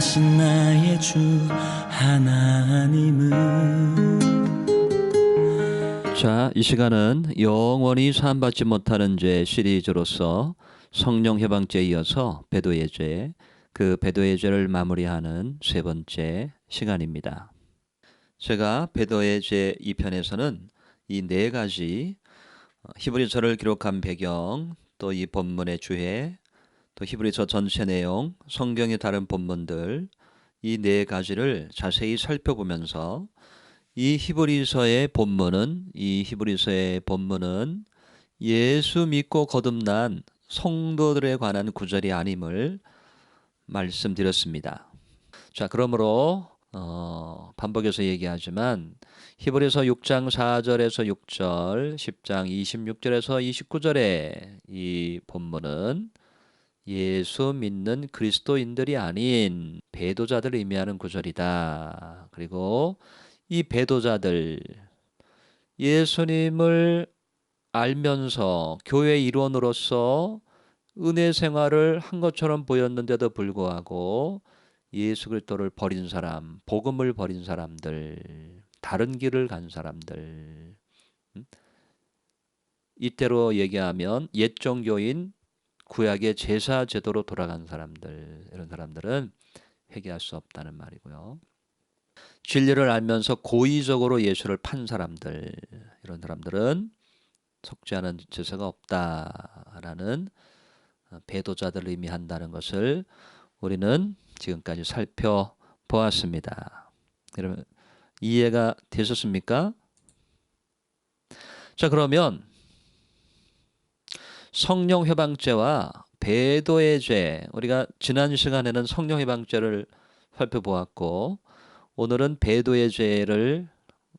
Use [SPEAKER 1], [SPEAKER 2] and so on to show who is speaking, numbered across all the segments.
[SPEAKER 1] 하신 나의 주 하나님은.
[SPEAKER 2] 자, 이 시간은 영원히 사함받지 못하는 죄 시리즈로서 성령 해방죄에 이어서 배도의 죄, 그 배도의 죄를 마무리하는 세 번째 시간입니다. 제가 배도의 죄 2편에서는 이 네 가지 히브리서를 기록한 배경, 또 이 본문의 주해, 또 히브리서 전체 내용, 성경의 다른 본문들, 이 네 가지를 자세히 살펴보면서 이 히브리서의 본문은 예수 믿고 거듭난 성도들에 관한 구절이 아님을 말씀드렸습니다. 자, 그러므로 반복해서 얘기하지만 히브리서 6장 4절에서 6절, 10장 26절에서 29절의 이 본문은 예수 믿는 그리스도인들이 아닌 배도자들을 의미하는 구절이다. 그리고 이 배도자들, 예수님을 알면서 교회 일원으로서 은혜 생활을 한 것처럼 보였는데도 불구하고 예수 그리스도를 버린 사람, 복음을 버린 사람들, 다른 길을 간 사람들, 이때로 얘기하면 옛 종교인 구약의 제사 제도로 돌아간 사람들, 이런 사람들은 회개할 수 없다는 말이고요. 진리를 알면서 고의적으로 예수를 판 사람들, 이런 사람들은 속지 않은 제사가 없다라는 배도자들을 의미한다는 것을 우리는 지금까지 살펴보았습니다. 여러분 이해가 되셨습니까? 자, 그러면 성령 회방죄와 배도의 죄, 우리가 지난 시간에는 성령 회방죄를 살펴보았고 오늘은 배도의 죄를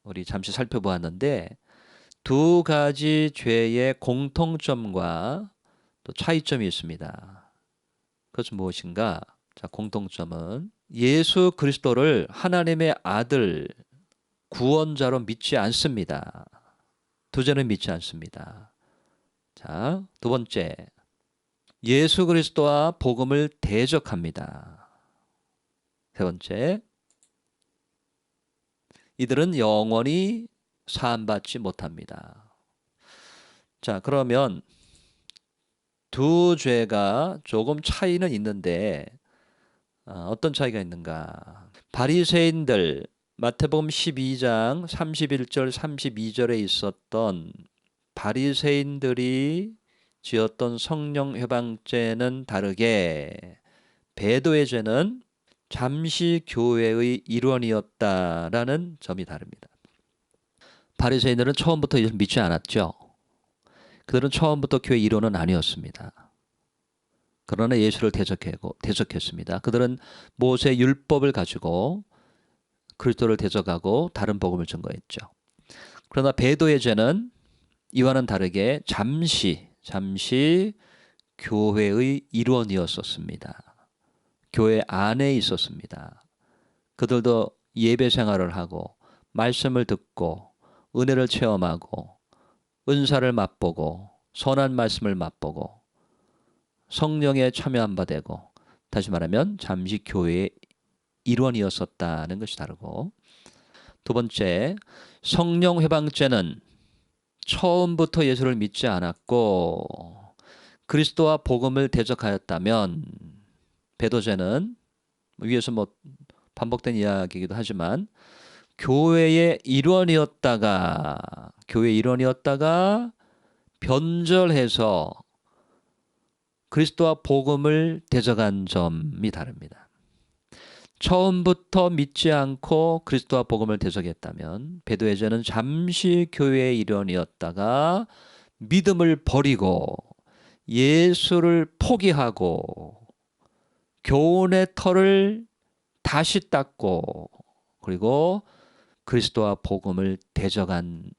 [SPEAKER 2] 우리 잠시 살펴보았는데 두 가지 죄의 공통점과 또 차이점이 있습니다. 그것은 무엇인가? 자, 공통점은 예수 그리스도를 하나님의 아들, 구원자로 믿지 않습니다. 두째는 믿지 않습니다. 자, 두 번째, 예수 그리스도와 복음을 대적합니다. 세 번째, 이들은 영원히 사함받지 못합니다. 자, 그러면 두 죄가 조금 차이는 있는데 어떤 차이가 있는가? 바리새인들, 마태복음 12장 31절 32절에 있었던 바리새인들이 지었던 성령 회방죄는 다르게 배도의 죄는 잠시 교회의 일원이었다라는 점이 다릅니다. 바리새인들은 처음부터 예수를 믿지 않았죠. 그들은 처음부터 교회 일원은 아니었습니다. 그러나 예수를 대적했습니다. 그들은 모세 율법을 가지고 그리스도를 대적하고 다른 복음을 증거했죠. 그러나 배도의 죄는 이와는 다르게 잠시 교회의 일원이었었습니다. 교회 안에 있었습니다. 그들도 예배 생활을 하고 말씀을 듣고 은혜를 체험하고 은사를 맛보고 선한 말씀을 맛보고 성령에 참여한 바 되고, 다시 말하면 잠시 교회의 일원이었었다는 것이 다르고, 두 번째, 성령 회방죄는 처음부터 예수를 믿지 않았고 그리스도와 복음을 대적하였다면, 배도죄는 위에서 반복된 이야기이기도 하지만 교회의 일원이었다가 변절해서 그리스도와 복음을 대적한 점이 다릅니다. 처음부터 믿지 않고 그리스도와 복음을 대적했다면 배도의 죄는 잠시 교회의 일원이었다가 믿음을 버리고 예수를 포기하고 교훈의 털을 다시 닦고 그리고 그리스도와 복음을 대적한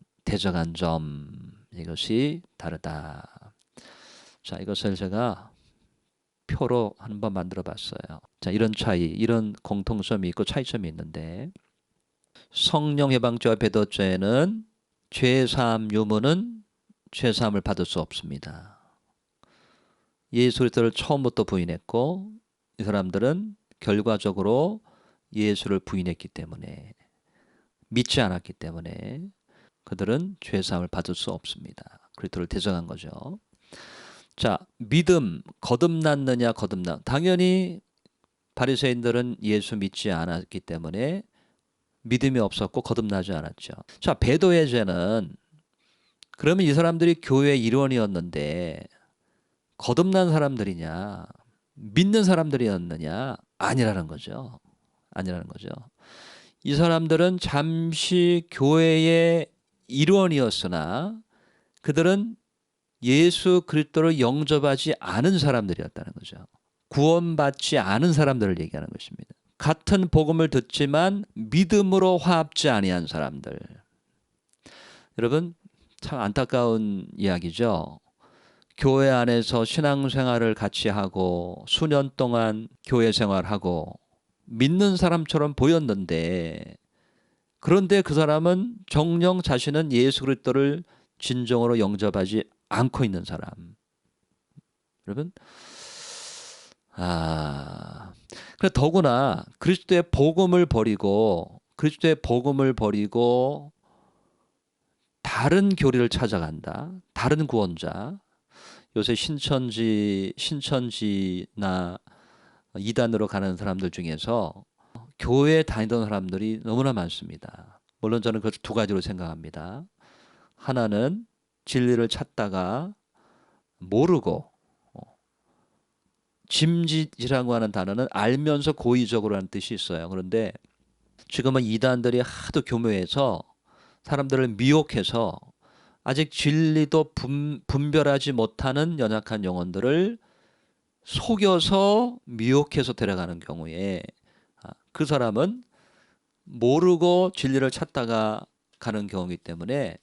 [SPEAKER 2] 점, 이것이 다르다. 자, 이것을 제가 표로 한번 만들어 봤어요. 자, 이런 차이, 이런 공통점이 있고 차이점이 있는데, 성령 해방죄와 배도죄는 죄사함 유무는 죄사함을 받을 수 없습니다. 예수 그리스도를 처음부터 부인했고 이 사람들은 결과적으로 예수를 부인했기 때문에, 믿지 않았기 때문에 그들은 죄사함을 받을 수 없습니다. 그리스도를 대적한 거죠. 자, 믿음 거듭났느냐 당연히 바리새인들은 예수 믿지 않았기 때문에 믿음이 없었고 거듭나지 않았죠. 자, 배도의 죄는 그러면 이 사람들이 교회의 일원이었는데 거듭난 사람들이냐 믿는 사람들이었느냐 아니라는 거죠. 아니라는 거죠. 이 사람들은 잠시 교회의 일원이었으나 그들은 예수 그리스도를 영접하지 않은 사람들이었다는 거죠. 구원받지 않은 사람들을 얘기하는 것입니다. 같은 복음을 듣지만 믿음으로 화합지 아니한 사람들. 여러분 참 안타까운 이야기죠. 교회 안에서 신앙생활을 같이 하고 수년 동안 교회 생활하고 믿는 사람처럼 보였는데 그런데 그 사람은 정녕 자신은 예수 그리스도를 진정으로 영접하지 않고 있는 사람. 여러분 그래 더구나 그리스도의 복음을 버리고 다른 교리를 찾아간다. 다른 구원자. 요새 신천지나 이단으로 가는 사람들 중에서 교회에 다니던 사람들이 너무나 많습니다. 물론 저는 그 두 가지로 생각합니다. 하나는 진리를 찾다가 모르고, 짐짓이라고 하는 단어는 알면서 고의적으로 하는 뜻이 있어요. 그런데 지금은 이단들이 하도 교묘해서 사람들을 미혹해서 아직 진리도 분별하지 못하는 연약한 영혼들을 속여서 미혹해서 데려가는 경우에 그 사람은 모르고 진리를 찾다가 가는 경우이기 때문에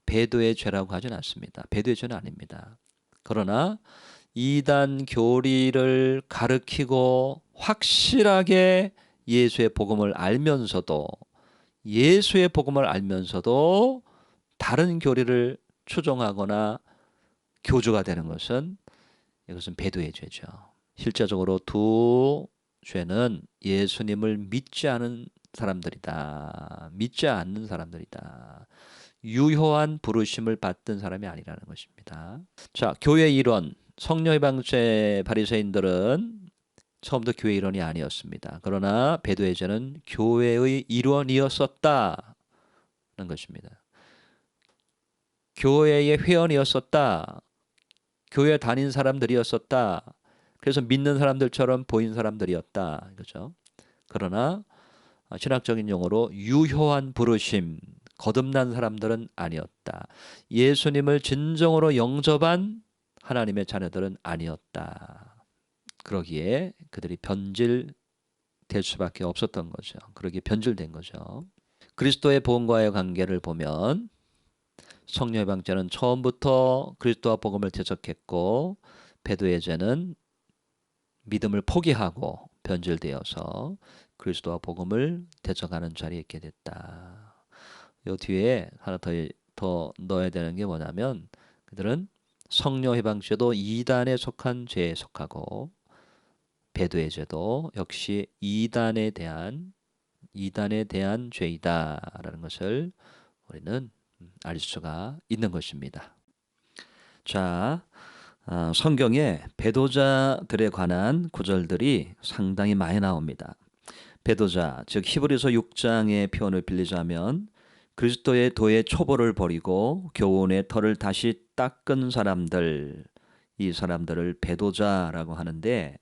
[SPEAKER 2] 배도의 죄라고 하진 않습니다. 배도의 죄는 아닙니다. 그러나 이단 교리를 가르치고 확실하게 예수의 복음을 알면서도 다른 교리를 추종하거나 교주가 되는 것은 이것은 배도의 죄죠. 실제적으로 두 죄는 예수님을 믿지 않는 사람들이다. 유효한 부르심을 받던 사람이 아니라는 것입니다. 자, 교회 일원, 성령예방죄 바리새인들은 처음부터 교회 일원이 아니었습니다. 그러나 배도의 죄는 교회의 일원이었었다는 것입니다. 교회의 회원이었었다. 교회 다닌 사람들이었었다. 그래서 믿는 사람들처럼 보인 사람들이었다. 그렇죠? 그러나 신학적인 용어로 유효한 부르심, 거듭난 사람들은 아니었다. 예수님을 진정으로 영접한 하나님의 자녀들은 아니었다. 그러기에 그들이 변질될 수밖에 없었던 거죠. 그러기에 변질된 거죠. 그리스도의 복음과의 관계를 보면 성령의 방죄는 처음부터 그리스도와 복음을 대적했고 배도의 죄는 믿음을 포기하고 변질되어서 그리스도와 복음을 대적하는 자리에 있게 됐다. 이 뒤에 하나 더 넣어야 되는 게 뭐냐면 그들은 성령 해방죄도 이단에 속한 죄에 속하고 배도의 죄도 역시 이단에 대한 죄이다라는 것을 우리는 알 수가 있는 것입니다. 자, 성경에 배도자들에 관한 구절들이 상당히 많이 나옵니다. 배도자, 즉 히브리서 6장의 표현을 빌리자면 그리스도의 도의 초보를 버리고 교훈의 털을 다시 닦은 사람들, 이 사람들을 배도자라고 하는데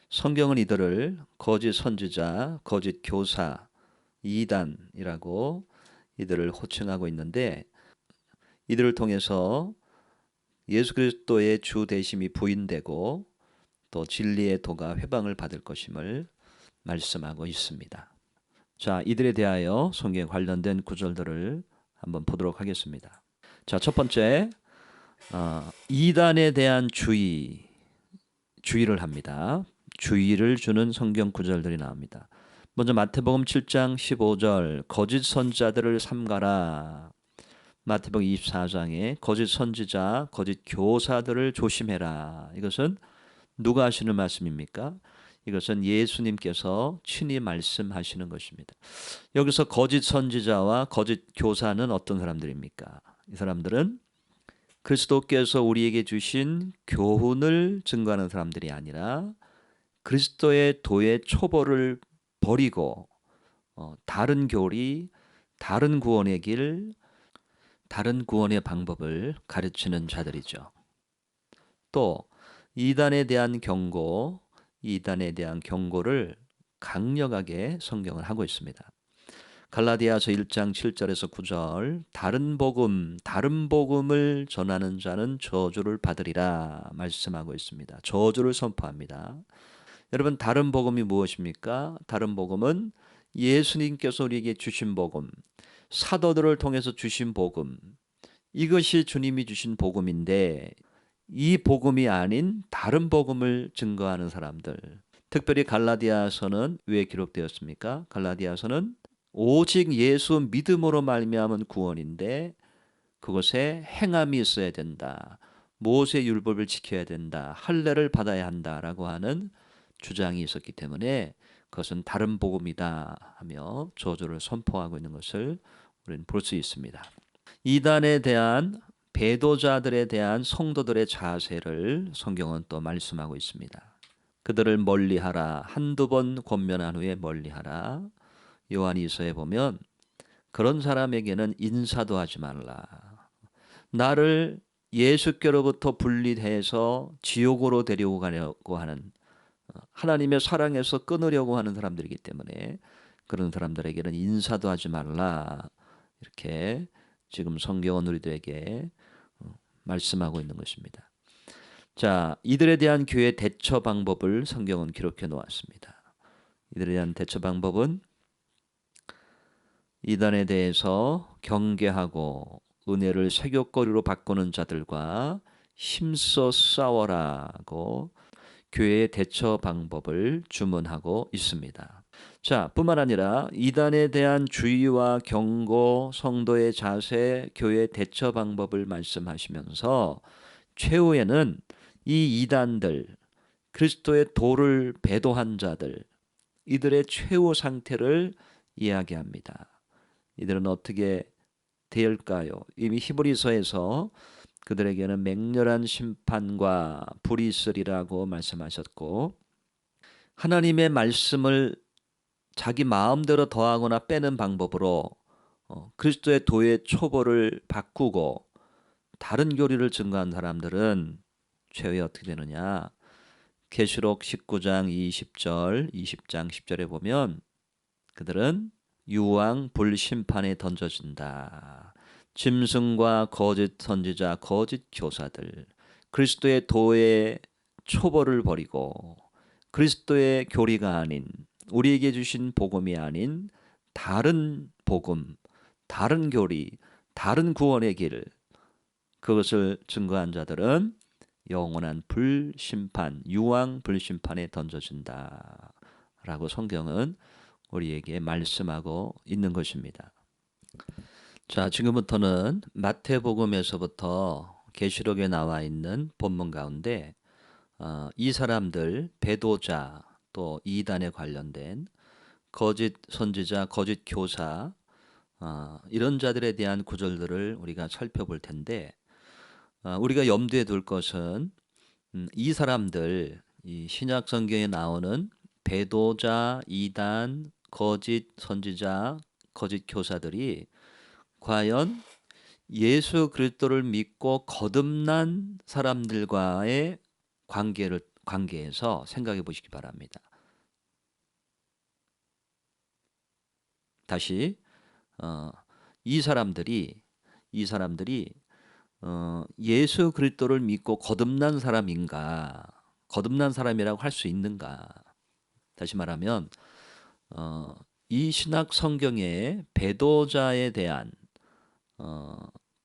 [SPEAKER 2] 성경은 이들을 거짓 선지자, 거짓 교사, 이단이라고 이들을 호칭하고 있는데 이들을 통해서 예수 그리스도의 주 되심이 부인되고 또 진리의 도가 회방을 받을 것임을 말씀하고 있습니다. 자, 이들에 대하여 성경에 관련된 구절들을 한번 보도록 하겠습니다. 자, 첫 번째, 이단에 대한 주의를 합니다. 주의를 주는 성경 구절들이 나옵니다. 먼저 마태복음 7장 15절 거짓 선지자들을 삼가라. 마태복음 24장에 거짓 선지자, 거짓 교사들을 조심해라. 이것은 누가 하시는 말씀입니까? 이것은 예수님께서 친히 말씀하시는 것입니다. 여기서 거짓 선지자와 거짓 교사는 어떤 사람들입니까? 이 사람들은 그리스도께서 우리에게 주신 교훈을 증거하는 사람들이 아니라 그리스도의 도의 초보를 버리고 다른 교리, 다른 구원의 길, 다른 구원의 방법을 가르치는 자들이죠. 또 이단에 대한 경고, 이단에 대한 경고를 강력하게 성경을 하고 있습니다. 갈라디아서 1장 7절에서 9절 다른 복음을 전하는 자는 저주를 받으리라 말씀하고 있습니다. 저주를 선포합니다. 여러분, 다른 복음이 무엇입니까? 다른 복음은 예수님께서 우리에게 주신 복음, 사도들을 통해서 주신 복음, 이것이 주님이 주신 복음인데 이 복음이 아닌 다른 복음을 증거하는 사람들, 특별히 갈라디아서는 왜 기록되었습니까? 갈라디아서는 오직 예수 믿음으로 말미암은 구원인데 그것에 행함이 있어야 된다. 모세 율법을 지켜야 된다. 할례를 받아야 한다라고 하는 주장이 있었기 때문에 그것은 다른 복음이다 하며 저주를 선포하고 있는 것을 우리는 볼 수 있습니다. 이단에 대한 배도자들에 대한 성도들의 자세를 성경은 또 말씀하고 있습니다. 그들을 멀리하라. 한두 번 권면한 후에 멀리하라. 요한이서에 보면 그런 사람에게는 인사도 하지 말라. 나를 예수께로부터 분리해서 지옥으로 데리고 가려고 하는 하나님의 사랑에서 끊으려고 하는 사람들이기 때문에 그런 사람들에게는 인사도 하지 말라. 이렇게 지금 성경은 우리들에게 말씀하고 있는 것입니다. 자, 이들에 대한 교회 대처 방법을 성경은 기록해 놓았습니다. 이들에 대한 대처 방법은 이단에 대해서 경계하고 은혜를 세교거리로 바꾸는 자들과 힘써 싸워라고 교회의 대처 방법을 주문하고 있습니다. 자, 뿐만 아니라 이단에 대한 주의와 경고, 성도의 자세, 교회의 대처 방법을 말씀하시면서 최후에는 이 이단들, 그리스도의 도를 배도한 자들, 이들의 최후 상태를 이야기합니다. 이들은 어떻게 될까요? 이미 히브리서에서 그들에게는 맹렬한 심판과 불이 있으리라고 말씀하셨고, 하나님의 말씀을 자기 마음대로 더하거나 빼는 방법으로 그리스도의 도의 초보를 바꾸고 다른 교리를 증거한 사람들은 최후에 어떻게 되느냐? 계시록 19장 20절, 20장 10절에 보면 그들은 유황 불심판에 던져진다. 짐승과 거짓 선지자, 거짓 교사들, 그리스도의 도의 초보를 버리고 그리스도의 교리가 아닌 우리에게 주신 복음이 아닌 다른 복음, 다른 교리, 다른 구원의 길, 그것을 증거한 자들은 영원한 불심판, 유황 불심판에 던져진다 라고 성경은 우리에게 말씀하고 있는 것입니다. 자, 지금부터는 마태복음에서부터 계시록에 나와 있는 본문 가운데 이 사람들, 배도자, 또 이단에 관련된 거짓 선지자, 거짓 교사, 이런 자들에 대한 구절들을 우리가 살펴볼 텐데, 우리가 염두에 둘 것은 이 사람들, 이 신약 성경에 나오는 배도자, 이단, 거짓 선지자, 거짓 교사들이 과연 예수 그리스도를 믿고 거듭난 사람들과의 관계에서 생각해 보시기 바랍니다. 다시 이 사람들이 예수 그리스도를 믿고 거듭난 사람인가? 거듭난 사람이라고 할 수 있는가? 다시 말하면 이 신약 성경의 배도자에 대한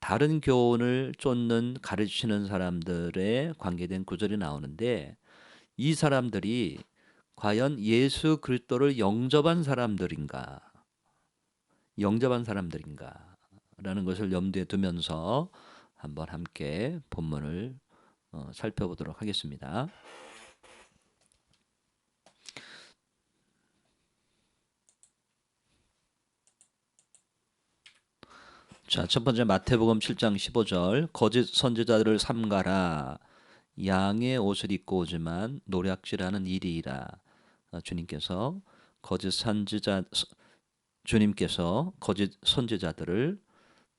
[SPEAKER 2] 다른 교훈을 쫓는 가르치는 사람들의 관계된 구절이 나오는데 이 사람들이 과연 예수 그리스도를 영접한 사람들인가? 영접한 사람들인가라는 것을 염두에 두면서 한번 함께 본문을 살펴보도록 하겠습니다. 자, 첫 번째 마태복음 7장 15절. 거짓 선지자들을 삼가라. 양의 옷을 입고 오지만 노략질하는 일이라. 주님께서 거짓 선지자 주님께서 거짓 선지자들을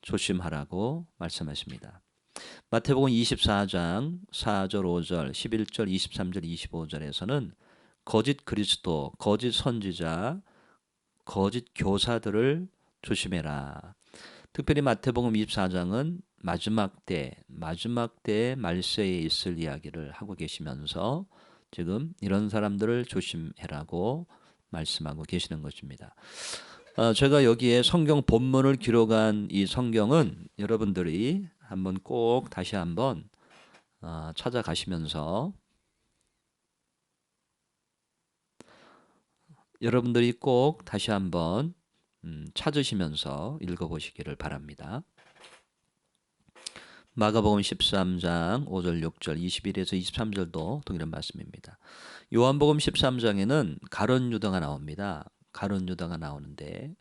[SPEAKER 2] 조심하라고 말씀하십니다. 마태복음 24장 4절, 5절, 11절, 23절, 25절에서는 거짓 그리스도, 거짓 선지자, 거짓 교사들을 조심해라. 특별히 마태복음 24장은 마지막 때의 말세에 있을 이야기를 하고 계시면서 지금 이런 사람들을 조심해라고 말씀하고 계시는 것입니다. 제가 여기에 성경 본문을 기록한 이 성경은 여러분들이 한번 꼭 다시 한번 찾아가시면서 여러분들이 꼭 다시 한번 찾으시면서 읽어보시기를 바랍니다. 마가복음 13장 5절 6절 21에서 23절도 동일한 말씀입니다. 요한복음 13장에는 가룟 유다가 나옵니다. 가룟 유다가 나오는데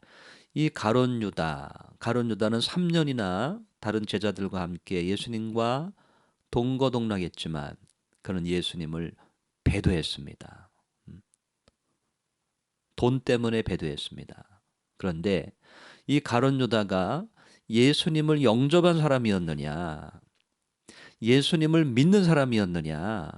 [SPEAKER 2] 이 가룟 유다는 3년이나 다른 제자들과 함께 예수님과 동거동락했지만 그는 예수님을 배도했습니다. 돈 때문에 배도했습니다. 그런데 이 가룟 유다가 예수님을 영접한 사람이었느냐, 예수님을 믿는 사람이었느냐.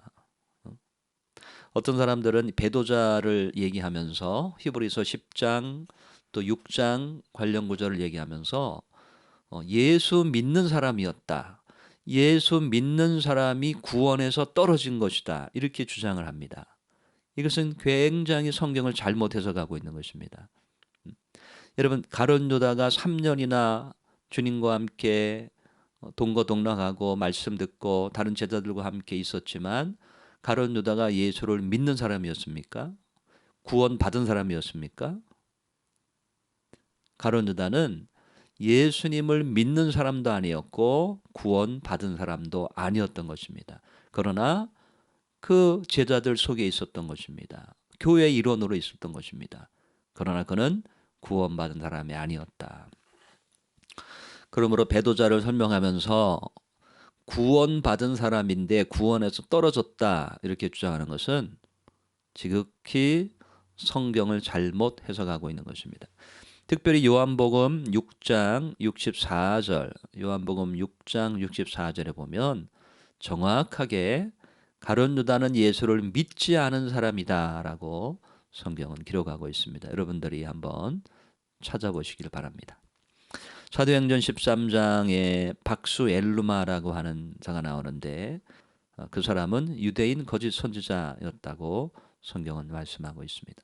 [SPEAKER 2] 어떤 사람들은 배도자를 얘기하면서 히브리서 10장 또 6장 관련 구절을 얘기하면서 예수 믿는 사람이었다. 예수 믿는 사람이 구원에서 떨어진 것이다. 이렇게 주장을 합니다. 이것은 굉장히 성경을 잘못 해석하고 있는 것입니다. 여러분, 가룟 유다가 3년이나 주님과 함께 동거동락하고 말씀 듣고 다른 제자들과 함께 있었지만 가룟 유다가 예수를 믿는 사람이었습니까? 구원받은 사람이었습니까? 가룟 유다는 예수님을 믿는 사람도 아니었고 구원받은 사람도 아니었던 것입니다. 그러나 그 제자들 속에 있었던 것입니다. 교회 일원으로 있었던 것입니다. 그러나 그는 구원받은 사람이 아니었다. 그러므로 배도자를 설명하면서 구원받은 사람인데 구원에서 떨어졌다 이렇게 주장하는 것은 지극히 성경을 잘못 해석하고 있는 것입니다. 특별히 요한복음 6장 64절, 요한복음 6장 64절에 보면 정확하게 가룟 유다는 예수를 믿지 않은 사람이다라고 성경은 기록하고 있습니다. 여러분들이 한번 찾아보시길 바랍니다. 사도행전 13장에 박수 엘루마라고 하는 자가 나오는데 그 사람은 유대인 거짓 선지자였다고 성경은 말씀하고 있습니다.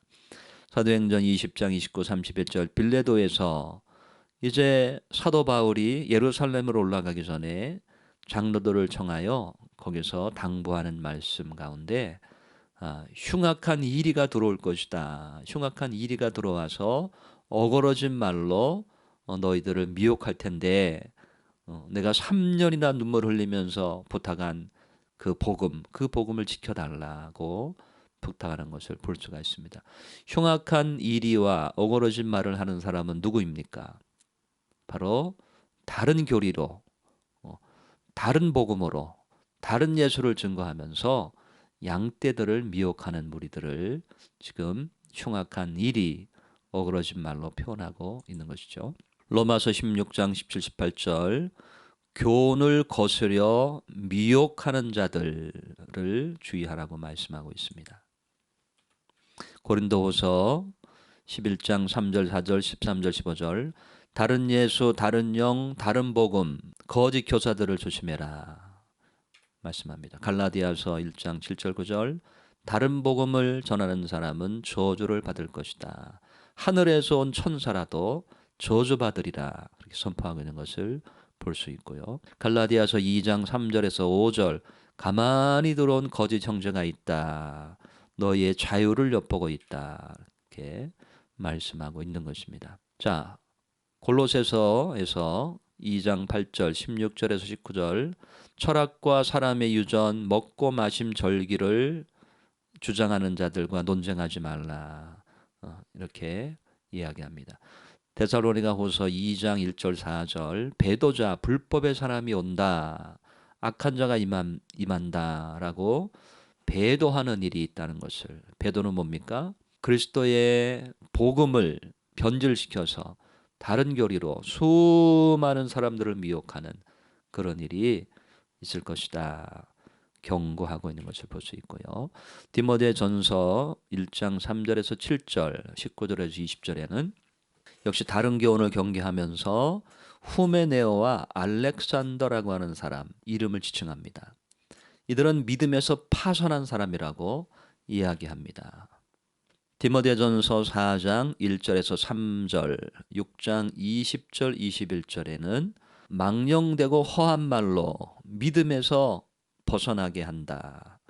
[SPEAKER 2] 사도행전 20장 29, 31절 빌레도에서 이제 사도 바울이 예루살렘으로 올라가기 전에 장로들을 청하여 거기서 당부하는 말씀 가운데 흉악한 이리가 들어올 것이다. 흉악한 이리가 들어와서 어거러진 말로 너희들을 미혹할 텐데 내가 3년이나 눈물 흘리면서 부탁한 그 복음을 지켜달라고 부탁하는 것을 볼 수가 있습니다. 흉악한 이리와 어거러진 말을 하는 사람은 누구입니까? 바로 다른 교리로 다른 복음으로 다른 예수를 증거하면서 양떼들을 미혹하는 무리들을 지금 흉악한 일이 어그러진 말로 표현하고 있는 것이죠. 로마서 16장 17, 18절 교훈을 거스려 미혹하는 자들을 주의하라고 말씀하고 있습니다. 고린도후서 11장 3절, 4절, 13절, 15절 다른 예수, 다른 영, 다른 복음, 거짓 교사들을 조심해라 말씀합니다. 갈라디아서 1장 7절, 9절 다른 복음을 전하는 사람은 저주를 받을 것이다. 하늘에서 온 천사라도 저주받으리라 그렇게 선포하고 있는 것을 볼 수 있고요. 갈라디아서 2장 3절에서 5절 가만히 들어온 거짓 형제가 있다. 너희의 자유를 엿보고 있다. 이렇게 말씀하고 있는 것입니다. 자, 골로새서에서 2장 8절 16절에서 19절 철학과 사람의 유전 먹고 마심 절기를 주장하는 자들과 논쟁하지 말라 이렇게 이야기합니다. 데살로니가후서 2장 1절 4절 배도자 불법의 사람이 온다. 악한 자가 임한다라고 배도하는 일이 있다는 것을. 배도는 뭡니까? 그리스도의 복음을 변질시켜서 다른 교리로 수많은 사람들을 미혹하는 그런 일이 있을 것이다. 경고하고 있는 것을 볼 수 있고요. 디모데전서 1장 3절에서 7절, 19절에서 20절에는 역시 다른 교훈을 경계하면서 후메네오와 알렉산더라고 하는 사람 이름을 지칭합니다. 이들은 믿음에서 파선한 사람이라고 이야기합니다. 디모데전서 4장 1절에서 3절, 6장 20절, 21절에는 망령되고 허한 말로 믿음에서 벗어나게 한다.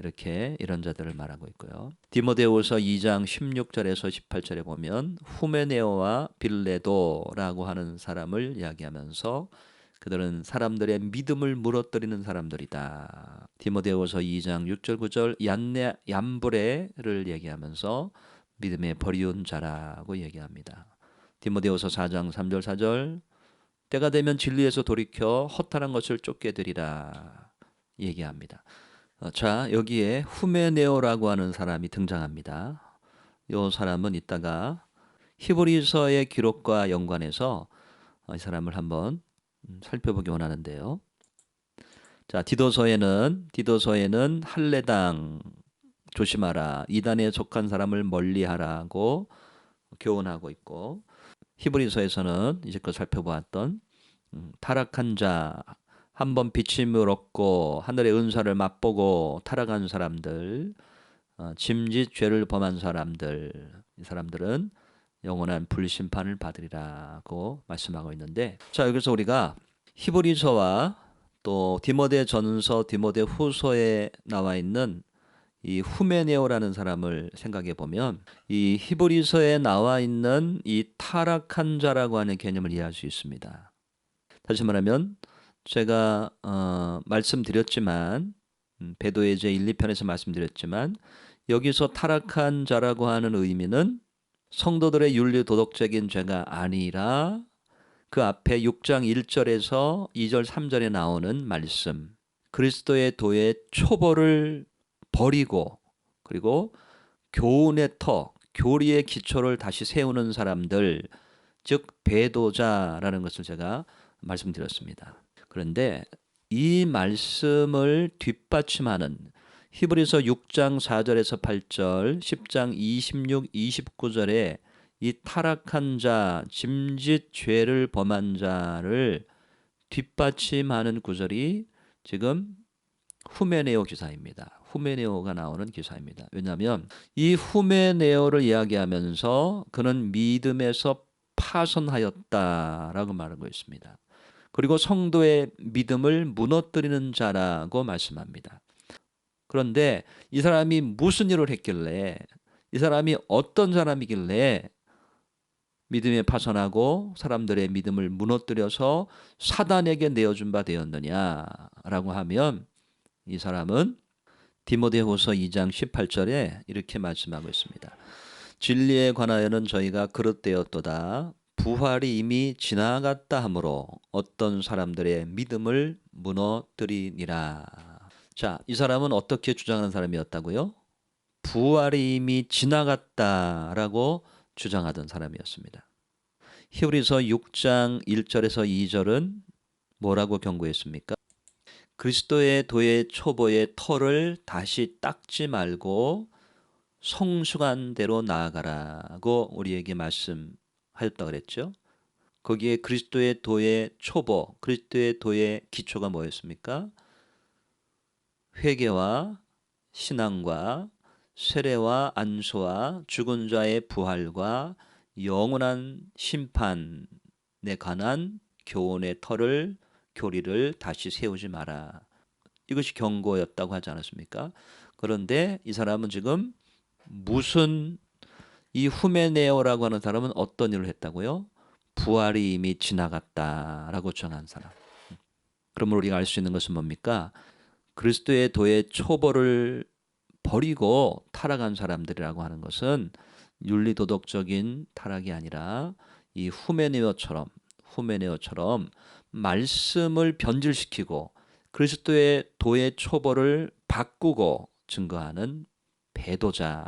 [SPEAKER 2] 이렇게 이런 자들을 말하고 있고요. 디모데후서 2장 16절에서 18절에 보면 후메네오와 빌레도라고 하는 사람을 이야기하면서 그들은 사람들의 믿음을 무너뜨리는 사람들이다. 디모데후서 2장 6절 9절 얀브레를 얘기하면서 믿음에 버리운 자라고 얘기합니다. 디모데후서 4장 3절 4절 때가 되면 진리에서 돌이켜 허탄한 것을 쫓게 되리라 얘기합니다. 자, 여기에 후메네오라고 하는 사람이 등장합니다. 이 사람은 이따가 히브리서의 기록과 연관해서 이 사람을 한번 살펴보기 원하는데요. 자, 디도서에는 할례당 조심하라, 이단에 속한 사람을 멀리하라고 교훈하고 있고, 히브리서에서는 이제껏 살펴보았던 타락한 자, 한번 비침을 얻고 하늘의 은사를 맛보고 타락한 사람들, 짐짓 죄를 범한 사람들, 이 사람들은 영원한 불심판을 받으리라고 말씀하고 있는데, 자, 여기서 우리가 히브리서와 또 디모데전서, 디모데후서에 나와 있는 이 후메네오라는 사람을 생각해 보면 이 히브리서에 나와 있는 이 타락한 자라고 하는 개념을 이해할 수 있습니다. 다시 말하면 제가 말씀드렸지만 배도의 죄 1, 2편에서 말씀드렸지만 여기서 타락한 자라고 하는 의미는 성도들의 윤리 도덕적인 죄가 아니라 그 앞에 6장 1절에서 2절 3절에 나오는 말씀, 그리스도의 도의 초보를 버리고 그리고 교훈의 터, 교리의 기초를 다시 세우는 사람들, 즉 배도자라는 것을 제가 말씀드렸습니다. 그런데 이 말씀을 뒷받침하는 히브리서 6장 4절에서 8절, 10장 26, 29절에 이 타락한 자, 짐짓 죄를 범한 자를 뒷받침하는 구절이 지금 후메네오 기사입니다. 후메네오가 나오는 기사입니다. 왜냐하면 이 후메네오를 이야기하면서 그는 믿음에서 파선하였다라고 말하고 있습니다. 그리고 성도의 믿음을 무너뜨리는 자라고 말씀합니다. 그런데 이 사람이 무슨 일을 했길래, 이 사람이 어떤 사람이길래 믿음에 파선하고 사람들의 믿음을 무너뜨려서 사단에게 내어준 바 되었느냐라고 하면 이 사람은 디모데후서 2장 18절에 이렇게 말씀하고 있습니다. 진리에 관하여는 저희가 그릇되었도다. 부활이 이미 지나갔다 하므로 어떤 사람들의 믿음을 무너뜨리니라. 자, 이 사람은 어떻게 주장하는 사람이었다고요? 부활이 이미 지나갔다라고 주장하던 사람이었습니다. 히브리서 6장 1절에서 2절은 뭐라고 경고했습니까? 그리스도의 도의 초보의 터를 다시 닦지 말고 성숙한 대로 나아가라고 우리에게 말씀하셨다고 그랬죠. 거기에 그리스도의 도의 초보, 그리스도의 도의 기초가 뭐였습니까? 회개와 신앙과 세례와 안수와 죽은 자의 부활과 영원한 심판에 관한 교훈의 터를, 교리를 다시 세우지 마라. 이것이 경고였다고 하지 않았습니까? 그런데 이 사람은 지금 이 후메네오라고 하는 사람은 어떤 일을 했다고요? 부활이 이미 지나갔다라고 주장한 사람. 그러면 우리가 알 수 있는 것은 뭡니까? 그리스도의 도의 초보를 버리고 타락한 사람들이라고 하는 것은 윤리도덕적인 타락이 아니라 이 후메네오처럼 말씀을 변질시키고 그리스도의 도의 초벌을 바꾸고 증거하는 배도자,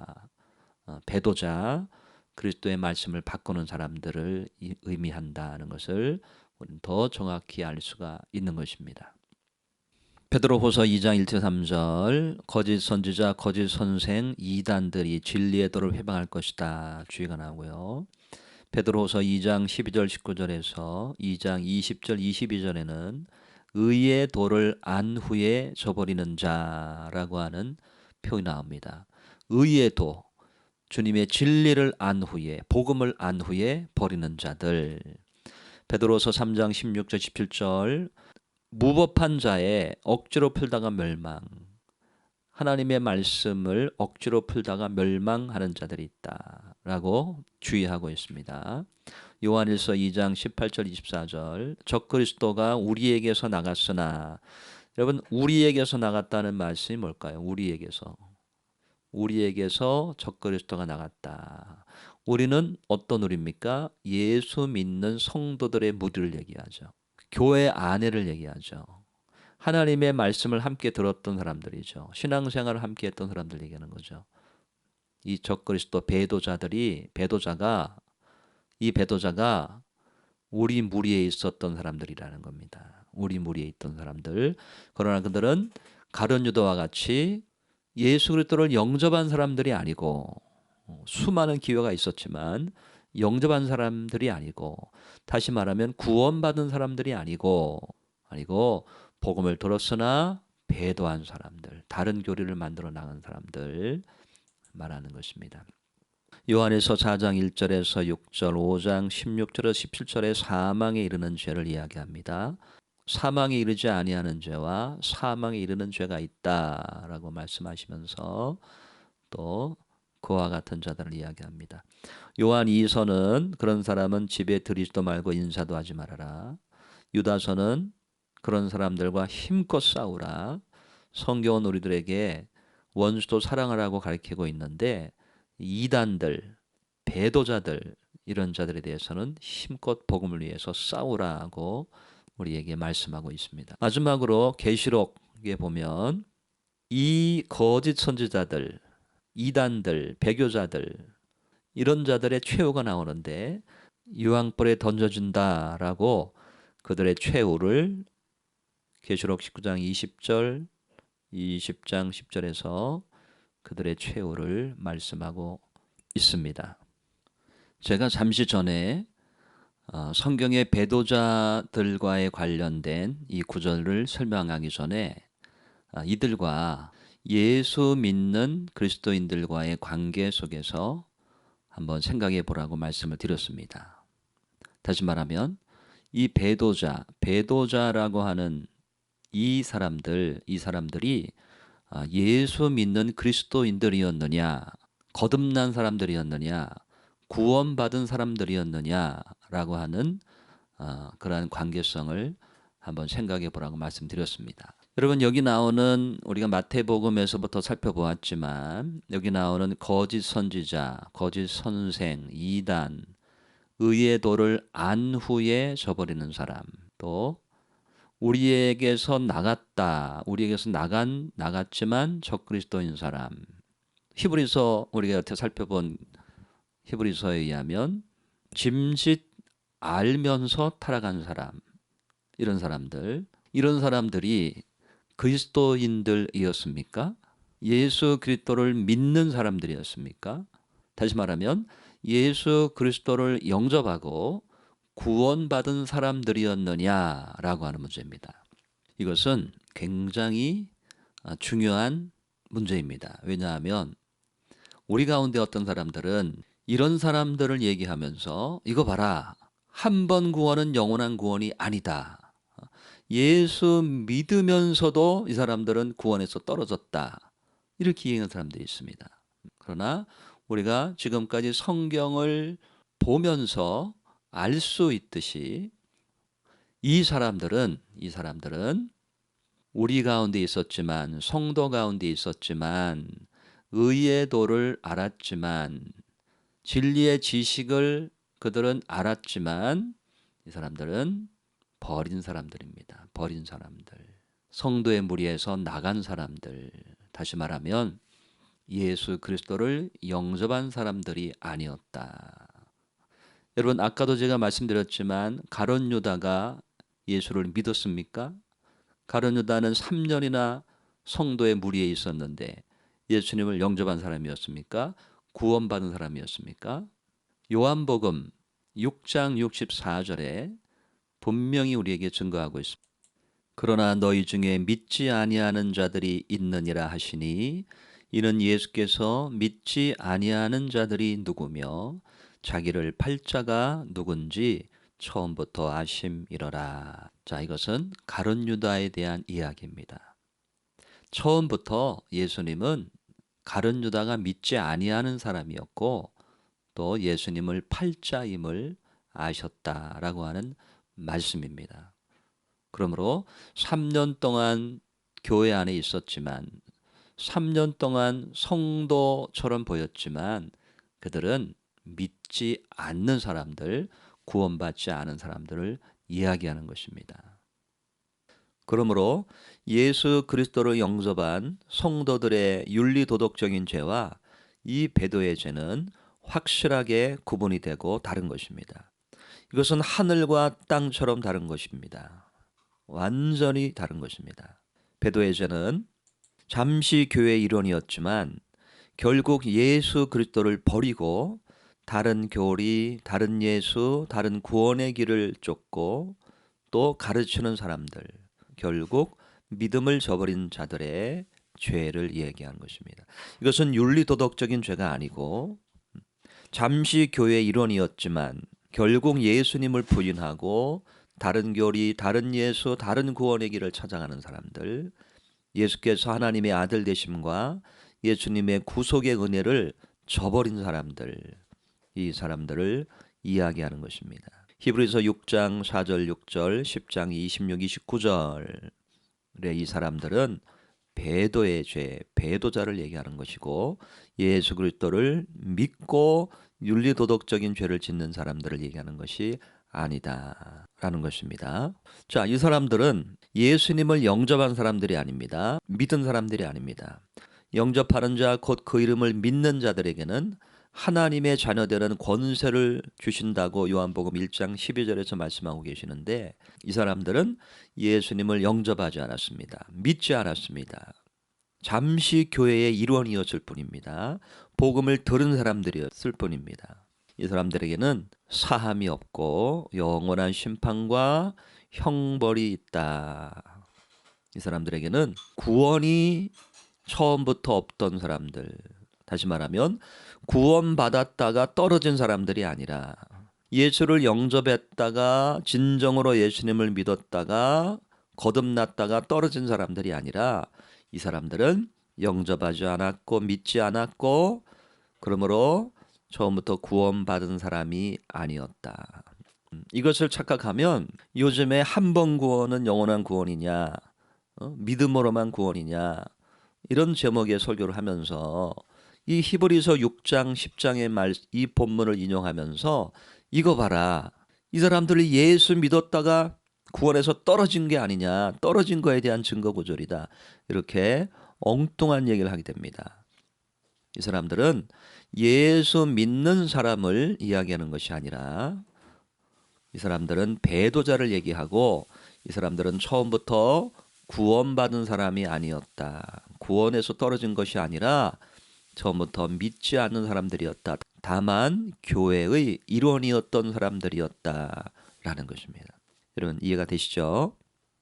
[SPEAKER 2] 그리스도의 말씀을 바꾸는 사람들을 의미한다는 것을 우리는 더 정확히 알 수가 있는 것입니다. 베드로후서 2장 1절 3절 거짓 선지자, 거짓 선생, 이단들이 진리의 도를 회방할 것이다 주의가 나오고요. 베드로후서 2장 12절 19절에서 2장 20절 22절에는 의의 도를 안 후에 저버리는 자라고 하는 표현이 나옵니다. 의의 도, 주님의 진리를 안 후에, 복음을 안 후에 버리는 자들. 베드로서 3장 16절 17절 무법한 자의 억지로 풀다가 멸망, 하나님의 말씀을 억지로 풀다가 멸망하는 자들이 있다라고 주의하고 있습니다. 요한일서 2장 18절 24절 적그리스도가 우리에게서 나갔으나, 여러분 우리에게서 나갔다는 말씀이 뭘까요? 우리에게서 적그리스도가 나갔다. 우리는 어떤 우리입니까? 예수 믿는 성도들의 무리를 얘기하죠. 교회 안에를 얘기하죠. 하나님의 말씀을 함께 들었던 사람들이죠. 신앙생활을 함께 했던 사람들 얘기하는 거죠. 이 적그리스도 배도자가 우리 무리에 있었던 사람들이라는 겁니다. 우리 무리에 있던 사람들. 그러나 그들은 가룟 유다와 같이 예수 그리스도를 영접한 사람들이 아니고, 수많은 기회가 있었지만 영접한 사람들이 아니고, 다시 말하면 구원받은 사람들이 아니고 복음을 들었으나 배도한 사람들, 다른 교리를 만들어 나간 사람들 말하는 것입니다. 요한에서 4장 1절에서 6절, 5장 16절에서 17절에 사망에 이르는 죄를 이야기합니다. 사망에 이르지 아니하는 죄와 사망에 이르는 죄가 있다라고 말씀하시면서 또 그와 같은 자들을 이야기합니다. 요한 2서는 그런 사람은 집에 들이지도 말고 인사도 하지 말아라. 유다서는 그런 사람들과 힘껏 싸우라. 성경은 우리들에게 원수도 사랑하라고 가르치고 있는데, 이단들, 배도자들, 이런 자들에 대해서는 힘껏 복음을 위해서 싸우라고 우리에게 말씀하고 있습니다. 마지막으로 계시록에 보면 이 거짓 선지자들, 이단들, 배교자들, 이런 자들의 최후가 나오는데 유황불에 던져진다라고 그들의 최후를 계시록 19장 20절, 20장 10절에서 그들의 최후를 말씀하고 있습니다. 제가 잠시 전에 성경의 배도자들과의 관련된 이 구절을 설명하기 전에 이들과 예수 믿는 그리스도인들과의 관계 속에서 한번 생각해 보라고 말씀을 드렸습니다. 다시 말하면 이 배도자라고 하는 이 사람들이 예수 믿는 그리스도인들이었느냐, 거듭난 사람들이었느냐, 구원받은 사람들이었느냐라고 하는 그러한 관계성을 한번 생각해 보라고 말씀드렸습니다. 여러분, 여기 나오는, 우리가 마태복음에서부터 살펴보았지만 여기 나오는 거짓 선지자, 거짓 선생, 이단, 의의 도를 안 후에 저버리는 사람, 또 우리에게서 나갔지만 적그리스도인 사람. 히브리서, 우리가 여태 살펴본 히브리서에 의하면 짐짓 알면서 타락한 사람, 이런 사람들이 그리스도인들이었습니까? 예수 그리스도를 믿는 사람들이었습니까? 다시 말하면 예수 그리스도를 영접하고 구원받은 사람들이었느냐라고 하는 문제입니다. 이것은 굉장히 중요한 문제입니다. 왜냐하면 우리 가운데 어떤 사람들은 이런 사람들을 얘기하면서, 이거 봐라, 한 번 구원은 영원한 구원이 아니다. 예수 믿으면서도 이 사람들은 구원에서 떨어졌다. 이렇게 얘기하는 사람들이 있습니다. 그러나 우리가 지금까지 성경을 보면서 알 수 있듯이 이 사람들은 우리 가운데 있었지만, 성도 가운데 있었지만, 의의 도를 알았지만 진리의 지식을 그들은 알았지만 이 사람들은 버린 사람들입니다. 버린 사람들. 성도의 무리에서 나간 사람들. 다시 말하면 예수 그리스도를 영접한 사람들이 아니었다. 여러분, 아까도 제가 말씀드렸지만 가룟 유다가 예수를 믿었습니까? 가룟 유다는 3년이나 성도의 무리에 있었는데 예수님을 영접한 사람이었습니까? 구원받은 사람이었습니까? 요한복음 6장 64절에 분명히 우리에게 증거하고 있습니다. 그러나 너희 중에 믿지 아니하는 자들이 있느니라 하시니 이는 예수께서 믿지 아니하는 자들이 누구며 자기를 팔 자가 누군지 처음부터 아심이러라. 자, 이것은 가룟 유다에 대한 이야기입니다. 처음부터 예수님은 가룟 유다가 믿지 아니하는 사람이었고 또 예수님을 팔 자임을 아셨다라고 하는 말씀입니다. 그러므로 3년 동안 교회 안에 있었지만 3년 동안 성도처럼 보였지만 그들은 믿지 않는 사람들, 구원받지 않은 사람들을 이야기하는 것입니다. 그러므로 예수 그리스도를 영접한 성도들의 윤리도덕적인 죄와 이 배도의 죄는 확실하게 구분이 되고 다른 것입니다. 이것은 하늘과 땅처럼 다른 것입니다. 완전히 다른 것입니다. 배도의 죄는 잠시 교회의 일원이었지만 결국 예수 그리스도를 버리고 다른 교리, 다른 예수, 다른 구원의 길을 쫓고 또 가르치는 사람들, 결국 믿음을 저버린 자들의 죄를 얘기하는 것입니다. 이것은 윤리도덕적인 죄가 아니고 잠시 교회의 일원이었지만 결국 예수님을 부인하고 다른 교리, 다른 예수, 다른 구원의 길을 찾아가는 사람들, 예수께서 하나님의 아들 되심과 예수님의 구속의 은혜를 저버린 사람들, 이 사람들을 이야기하는 것입니다. 히브리서 6장 4절 6절, 10장 26, 29절에 이 사람들은 배도의 죄, 배도자를 얘기하는 것이고 예수 그리스도를 믿고 윤리도덕적인 죄를 짓는 사람들을 얘기하는 것이 아니다라는 것입니다. 자, 이 사람들은 예수님을 영접한 사람들이 아닙니다. 믿은 사람들이 아닙니다. 영접하는 자, 곧 그 이름을 믿는 자들에게는 하나님의 자녀되는 권세를 주신다고 요한복음 1장 12절에서 말씀하고 계시는데 이 사람들은 예수님을 영접하지 않았습니다. 믿지 않았습니다. 잠시 교회의 일원이었을 뿐입니다. 복음을 들은 사람들이었을 뿐입니다. 이 사람들에게는 사함이 없고 영원한 심판과 형벌이 있다. 이 사람들에게는 구원이 처음부터 없던 사람들, 다시 말하면 구원받았다가 떨어진 사람들이 아니라 예수를 영접했다가 진정으로 예수님을 믿었다가 거듭났다가 떨어진 사람들이 아니라 이 사람들은 영접하지 않았고 믿지 않았고 그러므로 처음부터 구원받은 사람이 아니었다. 이것을 착각하면 요즘에 한 번 구원은 영원한 구원이냐, 믿음으로만 구원이냐 이런 제목의 설교를 하면서 이 히브리서 6장 10장의 이 본문을 인용하면서 이거 봐라, 이 사람들이 예수 믿었다가 구원에서 떨어진 게 아니냐, 떨어진 거에 대한 증거 구절이다, 이렇게 엉뚱한 얘기를 하게 됩니다. 이 사람들은 예수 믿는 사람을 이야기하는 것이 아니라 이 사람들은 배도자를 얘기하고 이 사람들은 처음부터 구원받은 사람이 아니었다. 구원에서 떨어진 것이 아니라 처음부터 믿지 않는 사람들이었다. 다만 교회의 일원이었던 사람들이었다라는 것입니다. 여러분 이해가 되시죠?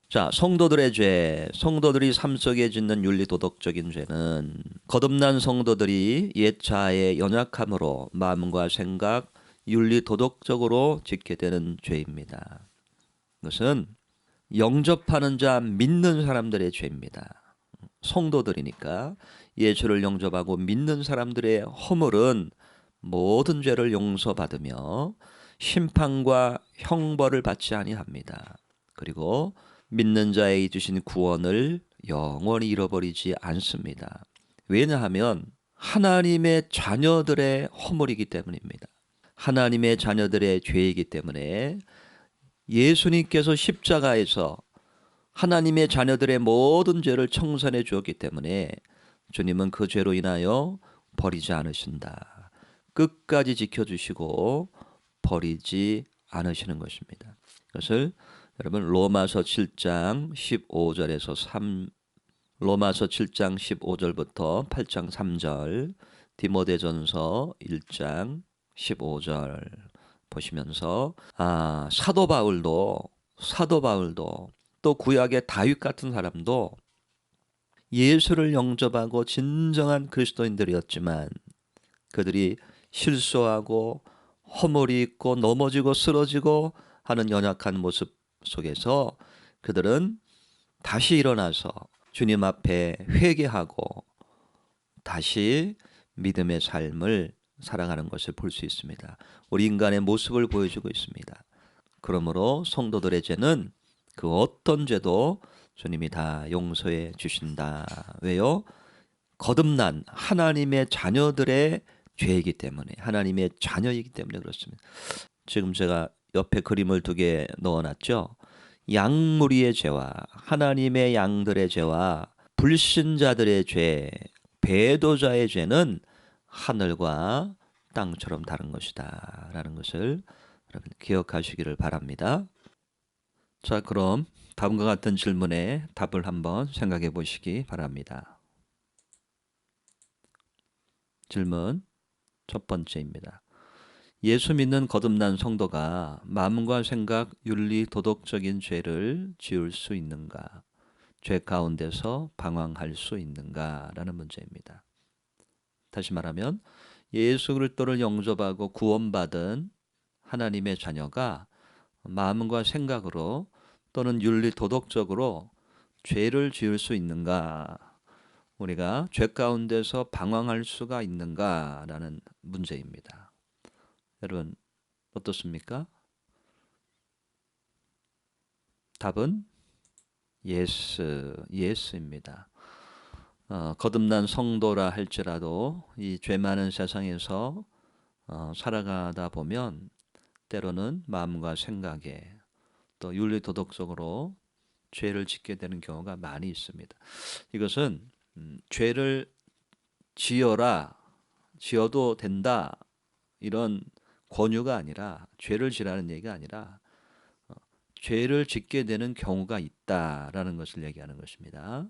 [SPEAKER 2] 자, 성도들의 죄, 성도들이 삶 속에 짓는 윤리도덕적인 죄는 거듭난 성도들이 옛 자아의 연약함으로 마음과 생각, 윤리도덕적으로 짓게 되는 죄입니다. 이것은 영접하는 자, 믿는 사람들의 죄입니다. 성도들이니까 예수를 영접하고 믿는 사람들의 허물은 모든 죄를 용서받으며 심판과 형벌을 받지 아니합니다. 그리고 믿는 자에게 주신 구원을 영원히 잃어버리지 않습니다. 왜냐하면 하나님의 자녀들의 허물이기 때문입니다. 하나님의 자녀들의 죄이기 때문에 예수님께서 십자가에서 하나님의 자녀들의 모든 죄를 청산해 주었기 때문에 주님은 그 죄로 인하여 버리지 않으신다. 끝까지 지켜주시고 버리지 않으시는 것입니다. 그것을 여러분 로마서 7장 15절에서 로마서 7장 15절부터 8장 3절, 디모데전서 1장 15절 보시면서 사도 바울도 또 구약의 다윗 같은 사람도 예수를 영접하고 진정한 그리스도인들이었지만 그들이 실수하고 허물이 있고 넘어지고 쓰러지고 하는 연약한 모습 속에서 그들은 다시 일어나서 주님 앞에 회개하고 다시 믿음의 삶을 살아가는 것을 볼 수 있습니다. 우리 인간의 모습을 보여주고 있습니다. 그러므로 성도들의 죄는 그 어떤 죄도 주님이 다 용서해 주신다. 왜요? 거듭난 하나님의 자녀들의 죄이기 때문에, 하나님의 자녀이기 때문에 그렇습니다. 지금 제가 옆에 그림을 2개 넣어놨죠. 양무리의 죄와 하나님의 양들의 죄와 불신자들의 죄, 배도자의 죄는 하늘과 땅처럼 다른 것이다 라는 것을 여러분 기억하시기를 바랍니다. 자, 그럼 다음과 같은 질문에 답을 한번 생각해 보시기 바랍니다. 질문 첫 번째입니다. 예수 믿는 거듭난 성도가 마음과 생각, 윤리, 도덕적인 죄를 지을 수 있는가? 죄 가운데서 방황할 수 있는가? 라는 문제입니다. 다시 말하면 예수 그리스도를 영접하고 구원받은 하나님의 자녀가 마음과 생각으로 또는 윤리, 도덕적으로 죄를 지을 수 있는가? 우리가 죄 가운데서 방황할 수가 있는가라는 문제입니다. 여러분 어떻습니까? 답은 예스입니다. 거듭난 성도라 할지라도 이 죄 많은 세상에서 살아가다 보면 때로는 마음과 생각에 또 윤리 도덕적으로 죄를 짓게 되는 경우가 많이 있습니다. 이것은 죄를 지어도 된다 이런 권유가 아니라, 죄를 지라는 얘기가 아니라 죄를 짓게 되는 경우가 있다라는 것을 얘기하는 것입니다.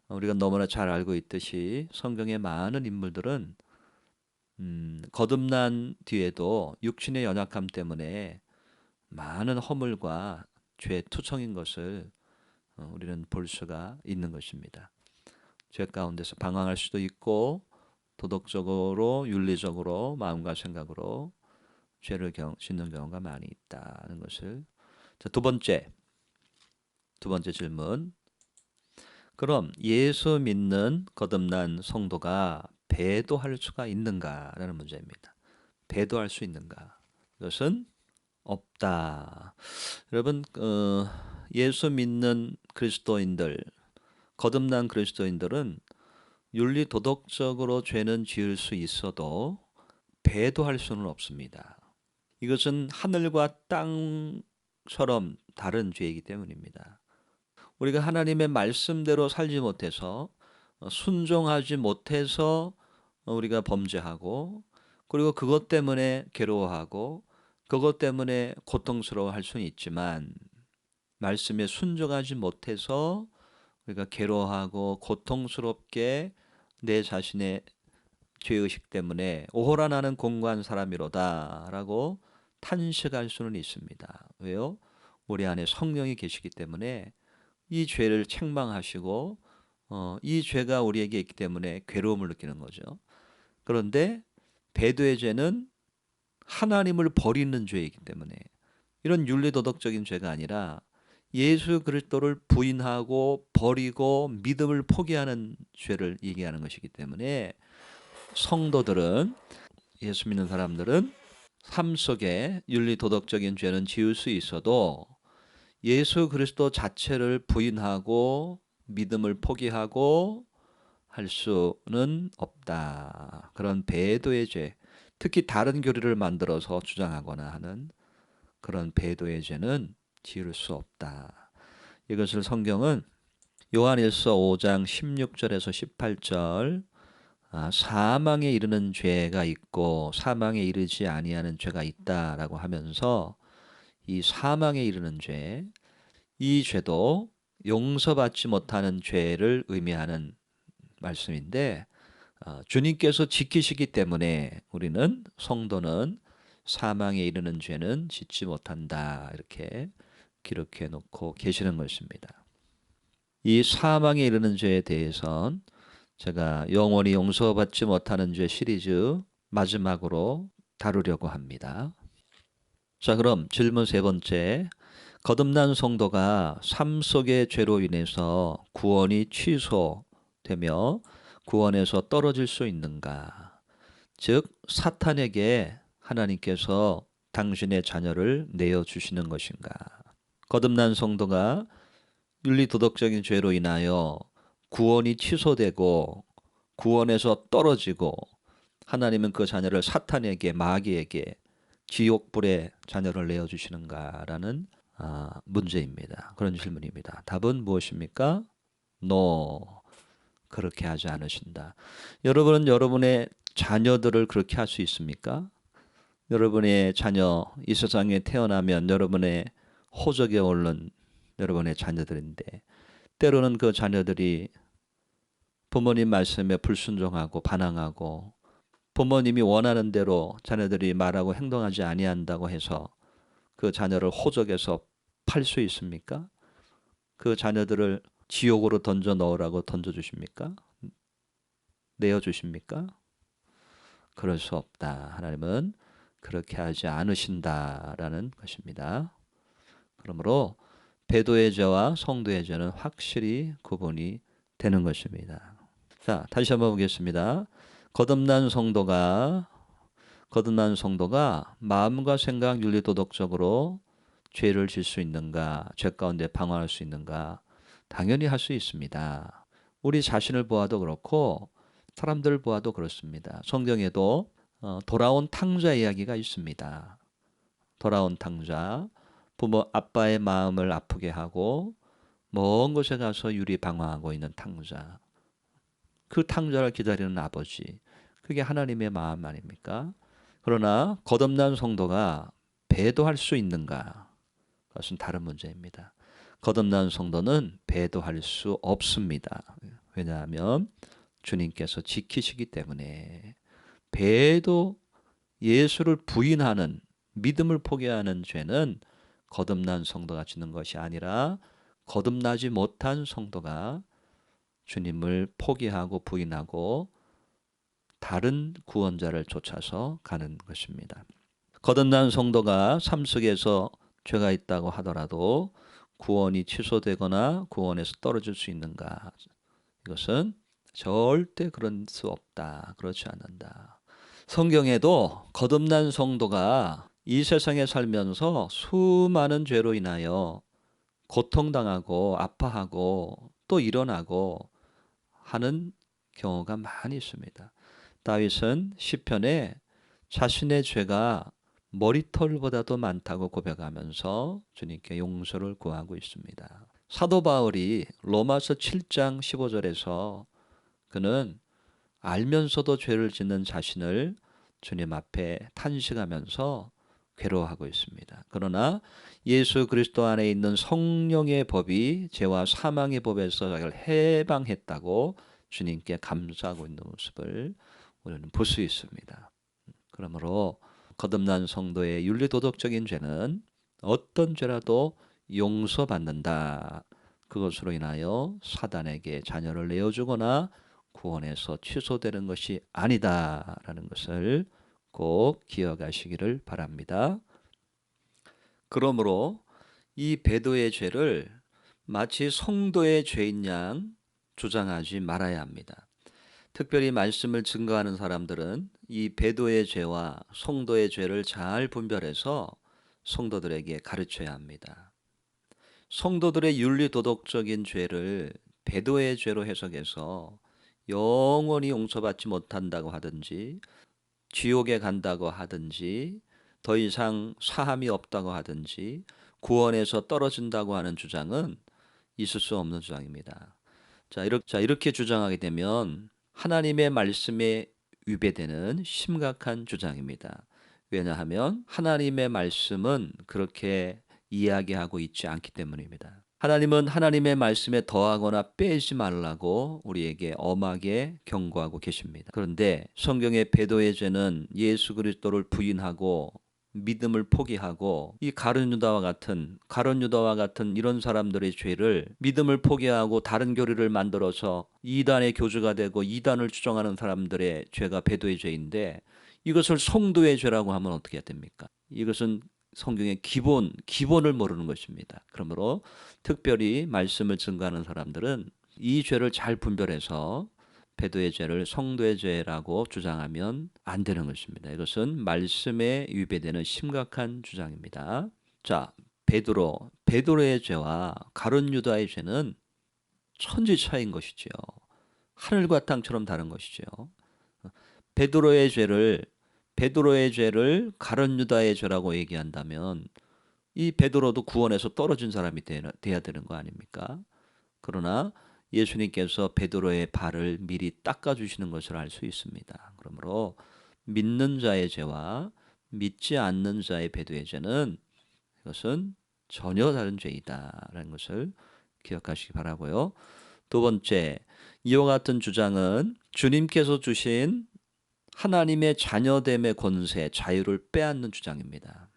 [SPEAKER 2] 우리가 너무나 잘 알고 있듯이 성경의 많은 인물들은 거듭난 뒤에도 육신의 연약함 때문에 많은 허물과 죄투성인 것을 우리는 볼 수가 있는 것입니다. 죄 가운데서 방황할 수도 있고 도덕적으로 윤리적으로 마음과 생각으로 죄를 짓는 경우가 많이 있다는 것을. 자, 두 번째 질문. 그럼 예수 믿는 거듭난 성도가 배도할 수가 있는가라는 문제입니다. 배도할 수 있는가? 이것은 없다. 여러분 예수 믿는 그리스도인들, 거듭난 그리스도인들은 윤리 도덕적으로 죄는 지을 수 있어도 배도할 수는 없습니다. 이것은 하늘과 땅처럼 다른 죄이기 때문입니다. 우리가 하나님의 말씀대로 살지 못해서 순종하지 못해서 우리가 범죄하고 그리고 그것 때문에 괴로워하고 그것 때문에 고통스러워할 수는 있지만 말씀에 순종하지 못해서 우리가 괴로워하고 고통스럽게 내 자신의 죄의식 때문에 오호라 나는 공고한 사람이로다 라고 탄식할 수는 있습니다. 왜요? 우리 안에 성령이 계시기 때문에 이 죄를 책망하시고 이 죄가 우리에게 있기 때문에 괴로움을 느끼는 거죠. 그런데 배도의 죄는 하나님을 버리는 죄이기 때문에 이런 윤리도덕적인 죄가 아니라 예수 그리스도를 부인하고 버리고 믿음을 포기하는 죄를 얘기하는 것이기 때문에 성도들은, 예수 믿는 사람들은 삶 속에 윤리도덕적인 죄는 지을 수 있어도 예수 그리스도 자체를 부인하고 믿음을 포기하고 할 수는 없다. 그런 배도의 죄, 특히 다른 교리를 만들어서 주장하거나 하는 그런 배도의 죄는 지을 수 없다. 이것을 성경은 요한일서 5장 16절에서 18절 사망에 이르는 죄가 있고 사망에 이르지 아니하는 죄가 있다라고 하면서 이 사망에 이르는 죄, 이 죄도 용서받지 못하는 죄를 의미하는 말씀인데 주님께서 지키시기 때문에 우리는 성도는 사망에 이르는 죄는 짓지 못한다 이렇게 기록해 놓고 계시는 것입니다. 이 사망에 이르는 죄에 대해선 제가 영원히 용서받지 못하는 죄 시리즈 마지막으로 다루려고 합니다. 자, 그럼 질문 세 번째. 거듭난 성도가 삶 속의 죄로 인해서 구원이 취소되며 구원에서 떨어질 수 있는가? 즉 사탄에게 하나님께서 당신의 자녀를 내어주시는 것인가? 거듭난 성도가 윤리도덕적인 죄로 인하여 구원이 취소되고 구원에서 떨어지고 하나님은 그 자녀를 사탄에게 마귀에게 지옥불에 자녀를 내어주시는가라는 문제입니다. 그런 질문입니다. 답은 무엇입니까? No. 그렇게 하지 않으신다. 여러분은 여러분의 자녀들을 그렇게 할 수 있습니까? 여러분의 자녀 이 세상에 태어나면 여러분의 호적에 오른 여러분의 자녀들인데 때로는 그 자녀들이 부모님 말씀에 불순종하고 반항하고 부모님이 원하는 대로 자녀들이 말하고 행동하지 아니한다고 해서 그 자녀를 호적에서 팔 수 있습니까? 그 자녀들을 지옥으로 던져 넣으라고 던져주십니까? 내어주십니까? 그럴 수 없다. 하나님은 그렇게 하지 않으신다라는 것입니다. 그러므로 배도의 죄와 성도의 죄는 확실히 구분이 되는 것입니다. 자, 다시 한번 보겠습니다. 거듭난 성도가 마음과 생각 윤리도덕적으로 죄를 질 수 있는가? 죄 가운데 방황할 수 있는가? 당연히 할 수 있습니다. 우리 자신을 보아도 그렇고 사람들을 보아도 그렇습니다. 성경에도 돌아온 탕자 이야기가 있습니다. 돌아온 탕자, 부모 아빠의 마음을 아프게 하고 먼 곳에 가서 유리방황하고 있는 탕자. 그 탕자를 기다리는 아버지. 그게 하나님의 마음 아닙니까? 그러나 거듭난 성도가 배도할 수 있는가? 그것은 다른 문제입니다. 거듭난 성도는 배도할 수 없습니다. 왜냐하면 주님께서 지키시기 때문에. 배도, 예수를 부인하는, 믿음을 포기하는 죄는 거듭난 성도가 짓는 것이 아니라 거듭나지 못한 성도가 주님을 포기하고 부인하고 다른 구원자를 쫓아서 가는 것입니다. 거듭난 성도가 삶 속에서 죄가 있다고 하더라도 구원이 취소되거나 구원에서 떨어질 수 있는가? 이것은 절대 그럴 수 없다. 그렇지 않는다. 성경에도 거듭난 성도가 이 세상에 살면서 수많은 죄로 인하여 고통당하고 아파하고 또 일어나고 하는 경우가 많이 있습니다. 다윗은 시편에 자신의 죄가 머리털보다도 많다고 고백하면서 주님께 용서를 구하고 있습니다. 사도 바울이 로마서 7장 15절에서 그는 알면서도 죄를 짓는 자신을 주님 앞에 탄식하면서 괴로워하고 있습니다. 그러나 예수 그리스도 안에 있는 성령의 법이 죄와 사망의 법에서 자기를 해방했다고 주님께 감사하고 있는 모습을 우리는 볼 수 있습니다. 그러므로 거듭난 성도의 윤리도덕적인 죄는 어떤 죄라도 용서받는다. 그것으로 인하여 사단에게 자녀를 내어주거나 구원에서 취소되는 것이 아니다라는 것을 꼭 기억하시기를 바랍니다. 그러므로 이 배도의 죄를 마치 성도의 죄인 양 주장하지 말아야 합니다. 특별히 말씀을 증거하는 사람들은 이 배도의 죄와 성도의 죄를 잘 분별해서 성도들에게 가르쳐야 합니다. 성도들의 윤리도덕적인 죄를 배도의 죄로 해석해서 영원히 용서받지 못한다고 하든지, 지옥에 간다고 하든지, 더 이상 사함이 없다고 하든지, 구원에서 떨어진다고 하는 주장은 있을 수 없는 주장입니다. 이렇게 주장하게 되면 하나님의 말씀에 위배되는 심각한 주장입니다. 왜냐하면 하나님의 말씀은 그렇게 이야기하고 있지 않기 때문입니다. 하나님은 하나님의 말씀에 더하거나 빼지 말라고 우리에게 엄하게 경고하고 계십니다. 그런데 성경의 배도의 죄는 예수 그리스도를 부인하고 믿음을 포기하고 이 가룟 유다와 같은 이런 사람들의 죄를 믿음을 포기하고 다른 교리를 만들어서 이단의 교주가 되고 이단을 추종하는 사람들의 죄가 배도의 죄인데, 이것을 성도의 죄라고 하면 어떻게 해야 됩니까? 이것은 성경의 기본을 모르는 것입니다. 그러므로 특별히 말씀을 증거하는 사람들은 이 죄를 잘 분별해서 배도의 죄를 성도의 죄라고 주장하면 안 되는 것입니다. 이것은 말씀에 위배되는 심각한 주장입니다. 자, 베드로의 죄와 가룟 유다의 죄는 천지 차이인 것이지요. 하늘과 땅처럼 다른 것이죠. 베드로의 죄를 가룟 유다의 죄라고 얘기한다면 이 베드로도 구원에서 떨어진 사람이 돼야 되는 거 아닙니까? 그러나 예수님께서 베드로의 발을 미리 닦아주시는 것을 알 수 있습니다. 그러므로 믿는 자의 죄와 믿지 않는 자의 배도의 죄는, 이것은 전혀 다른 죄이다라는 것을 기억하시기 바라고요. 두 번째, 이와 같은 주장은 주님께서 주신 하나님의 자녀됨의 권세, 자유를 빼앗는 주장입니다.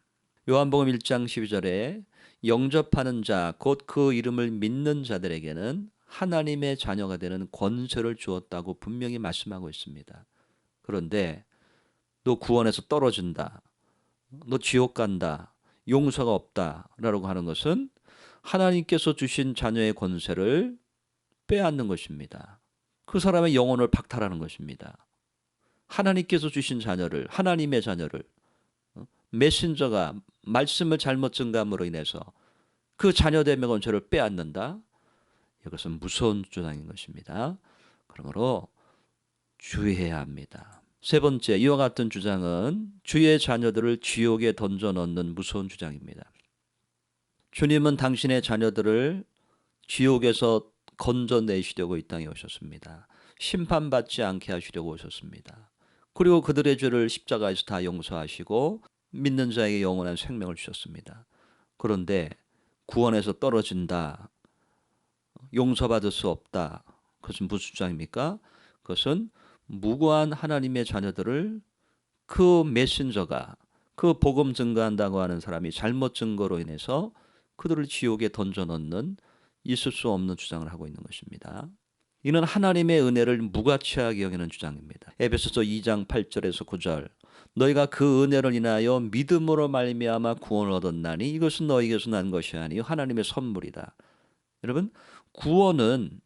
[SPEAKER 2] 요한복음 1장 12절에 영접하는 자, 곧 그 이름을 믿는 자들에게는 하나님의 자녀가 되는 권세를 주었다고 분명히 말씀하고 있습니다. 그런데 너 구원에서 떨어진다, 너 지옥 간다, 용서가 없다라고 하는 것은 하나님께서 주신 자녀의 권세를 빼앗는 것입니다. 그 사람의 영혼을 박탈하는 것입니다. 하나님께서 주신 자녀를, 하나님의 자녀를 메신저가 말씀을 잘못 증감으로 인해서 그 자녀됨의 권세를 빼앗는다. 이것은 무서운 주장인 것입니다. 그러므로 주의해야 합니다. 세 번째, 이와 같은 주장은 주의 자녀들을 지옥에 던져 넣는 무서운 주장입니다. 주님은 당신의 자녀들을 지옥에서 건져내시려고 이 땅에 오셨습니다. 심판받지 않게 하시려고 오셨습니다. 그리고 그들의 죄를 십자가에서 다 용서하시고 믿는 자에게 영원한 생명을 주셨습니다. 그런데 구원에서 떨어진다, 용서받을 수 없다, 그것은 무슨 주장입니까? 그것은 무고한 하나님의 자녀들을 그 메신저가, 그 복음 증거한다고 하는 사람이 잘못 증거로 인해서 그들을 지옥에 던져넣는 있을 수 없는 주장을 하고 있는 것입니다. 이는 하나님의 은혜를 무가치하게 여기는 주장입니다. 에베소서 2장 8절에서 9절, 너희가 그 은혜를 인하여 믿음으로 말미암아 구원을 얻었나니 이것은 너희에게서 난 것이 아니요 하나님의 선물이다. 여러분, 구원은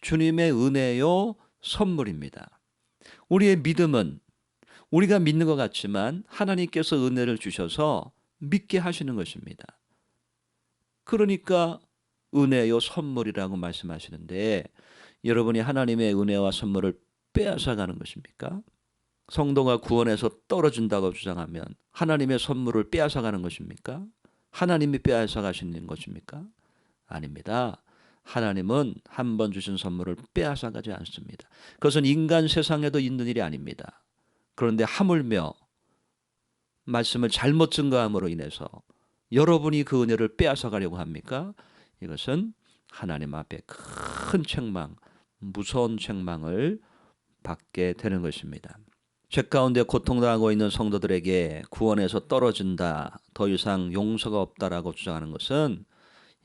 [SPEAKER 2] 주님의 은혜요 선물입니다. 우리의 믿음은 우리가 믿는 것 같지만 하나님께서 은혜를 주셔서 믿게 하시는 것입니다. 그러니까 은혜요 선물이라고 말씀하시는데, 여러분이 하나님의 은혜와 선물을 빼앗아가는 것입니까? 성도가 구원에서 떨어진다고 주장하면 하나님의 선물을 빼앗아가는 것입니까? 하나님이 빼앗아가시는 것입니까? 아닙니다. 하나님은 한 번 주신 선물을 빼앗아가지 않습니다. 그것은 인간 세상에도 있는 일이 아닙니다. 그런데 하물며 말씀을 잘못 증거함으로 인해서 여러분이 그 은혜를 빼앗아가려고 합니까? 이것은 하나님 앞에 큰 책망, 무서운 책망을 받게 되는 것입니다. 죄 가운데 고통당하고 있는 성도들에게 구원에서 떨어진다, 더 이상 용서가 없다라고 주장하는 것은,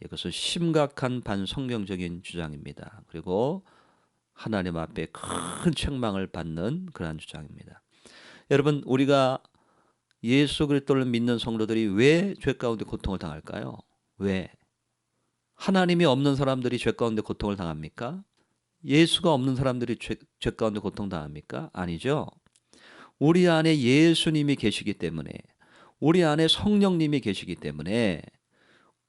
[SPEAKER 2] 이것은 심각한 반성경적인 주장입니다. 그리고 하나님 앞에 큰 책망을 받는 그러한 주장입니다. 여러분, 우리가 예수 그리스도를 믿는 성도들이 왜 죄 가운데 고통을 당할까요? 왜? 하나님이 없는 사람들이 죄 가운데 고통을 당합니까? 예수가 없는 사람들이 죄 가운데 고통당합니까? 아니죠. 우리 안에 예수님이 계시기 때문에, 우리 안에 성령님이 계시기 때문에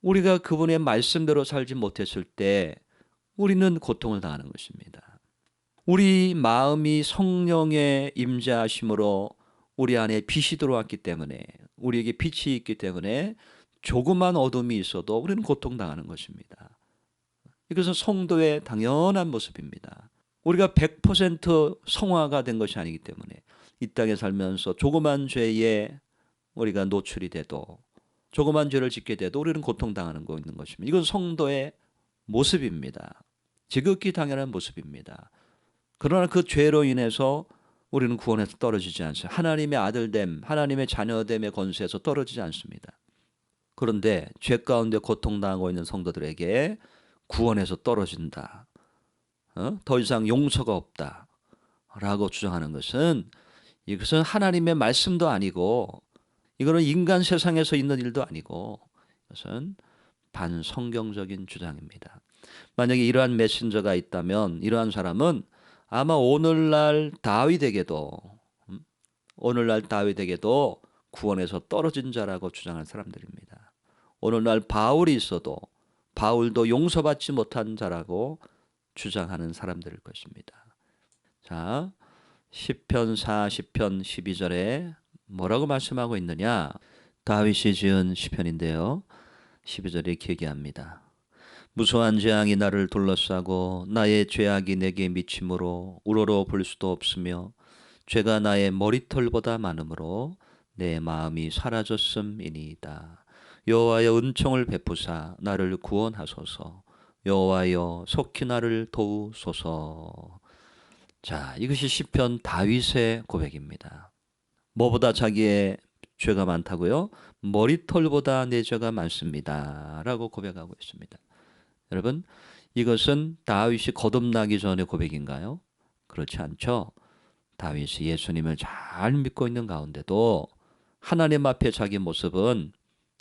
[SPEAKER 2] 우리가 그분의 말씀대로 살지 못했을 때 우리는 고통을 당하는 것입니다. 우리 마음이 성령의 임재하심으로 우리 안에 빛이 들어왔기 때문에, 우리에게 빛이 있기 때문에 조그만 어둠이 있어도 우리는 고통당하는 것입니다. 이것은 성도의 당연한 모습입니다. 우리가 100% 성화가 된 것이 아니기 때문에 이 땅에 살면서 조그만 죄에 우리가 노출이 돼도, 조그만 죄를 짓게 돼도 우리는 고통당하는 거 있는 것입니다. 이건 성도의 모습입니다. 지극히 당연한 모습입니다. 그러나 그 죄로 인해서 우리는 구원에서 떨어지지 않습니다. 하나님의 아들됨, 하나님의 자녀됨의 권세에서 떨어지지 않습니다. 그런데 죄 가운데 고통당하고 있는 성도들에게 구원에서 떨어진다, 더 이상 용서가 없다 라고 주장하는 것은, 이것은 하나님의 말씀도 아니고, 이거는 인간 세상에서 있는 일도 아니고, 이것은 반성경적인 주장입니다. 만약에 이러한 메신저가 있다면 이러한 사람은 아마 오늘날 다윗에게도 구원에서 떨어진 자라고 주장한 사람들입니다. 오늘날 바울이 있어도 바울도 용서받지 못한 자라고 주장하는 사람들일 것입니다. 자, 시편 40편 12절에 뭐라고 말씀하고 있느냐? 다윗이 지은 시편인데요. 12절에 이렇게 얘기합니다. 무수한 재앙이 나를 둘러싸고 나의 죄악이 내게 미침으로 우러러 볼 수도 없으며 죄가 나의 머리털보다 많으므로 내 마음이 사라졌음이니이다. 여호와여 은총을 베푸사 나를 구원하소서. 여호와여 속히 나를 도우소서. 자, 이것이 시편 다윗의 고백입니다. 뭐보다 자기의 죄가 많다고요? 머리털보다 내 죄가 많습니다 라고 고백하고 있습니다. 여러분, 이것은 다윗이 거듭나기 전의 고백인가요? 그렇지 않죠. 다윗이 예수님을 잘 믿고 있는 가운데도 하나님 앞에 자기 모습은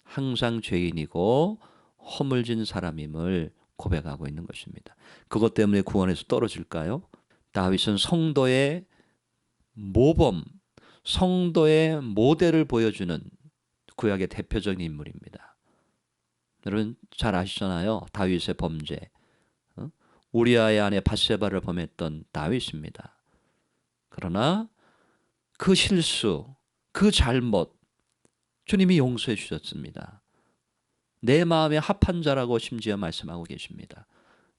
[SPEAKER 2] 항상 죄인이고 허물진 사람임을 고백하고 있는 것입니다. 그것 때문에 구원에서 떨어질까요? 다윗은 성도의 모범, 성도의 모델을 보여주는 구약의 대표적인 인물입니다. 여러분 잘 아시잖아요. 다윗의 범죄. 우리아의 아내 밧세바를 범했던 다윗입니다. 그러나 그 실수, 그 잘못 주님이 용서해 주셨습니다. 내 마음에 합한 자라고 심지어 말씀하고 계십니다.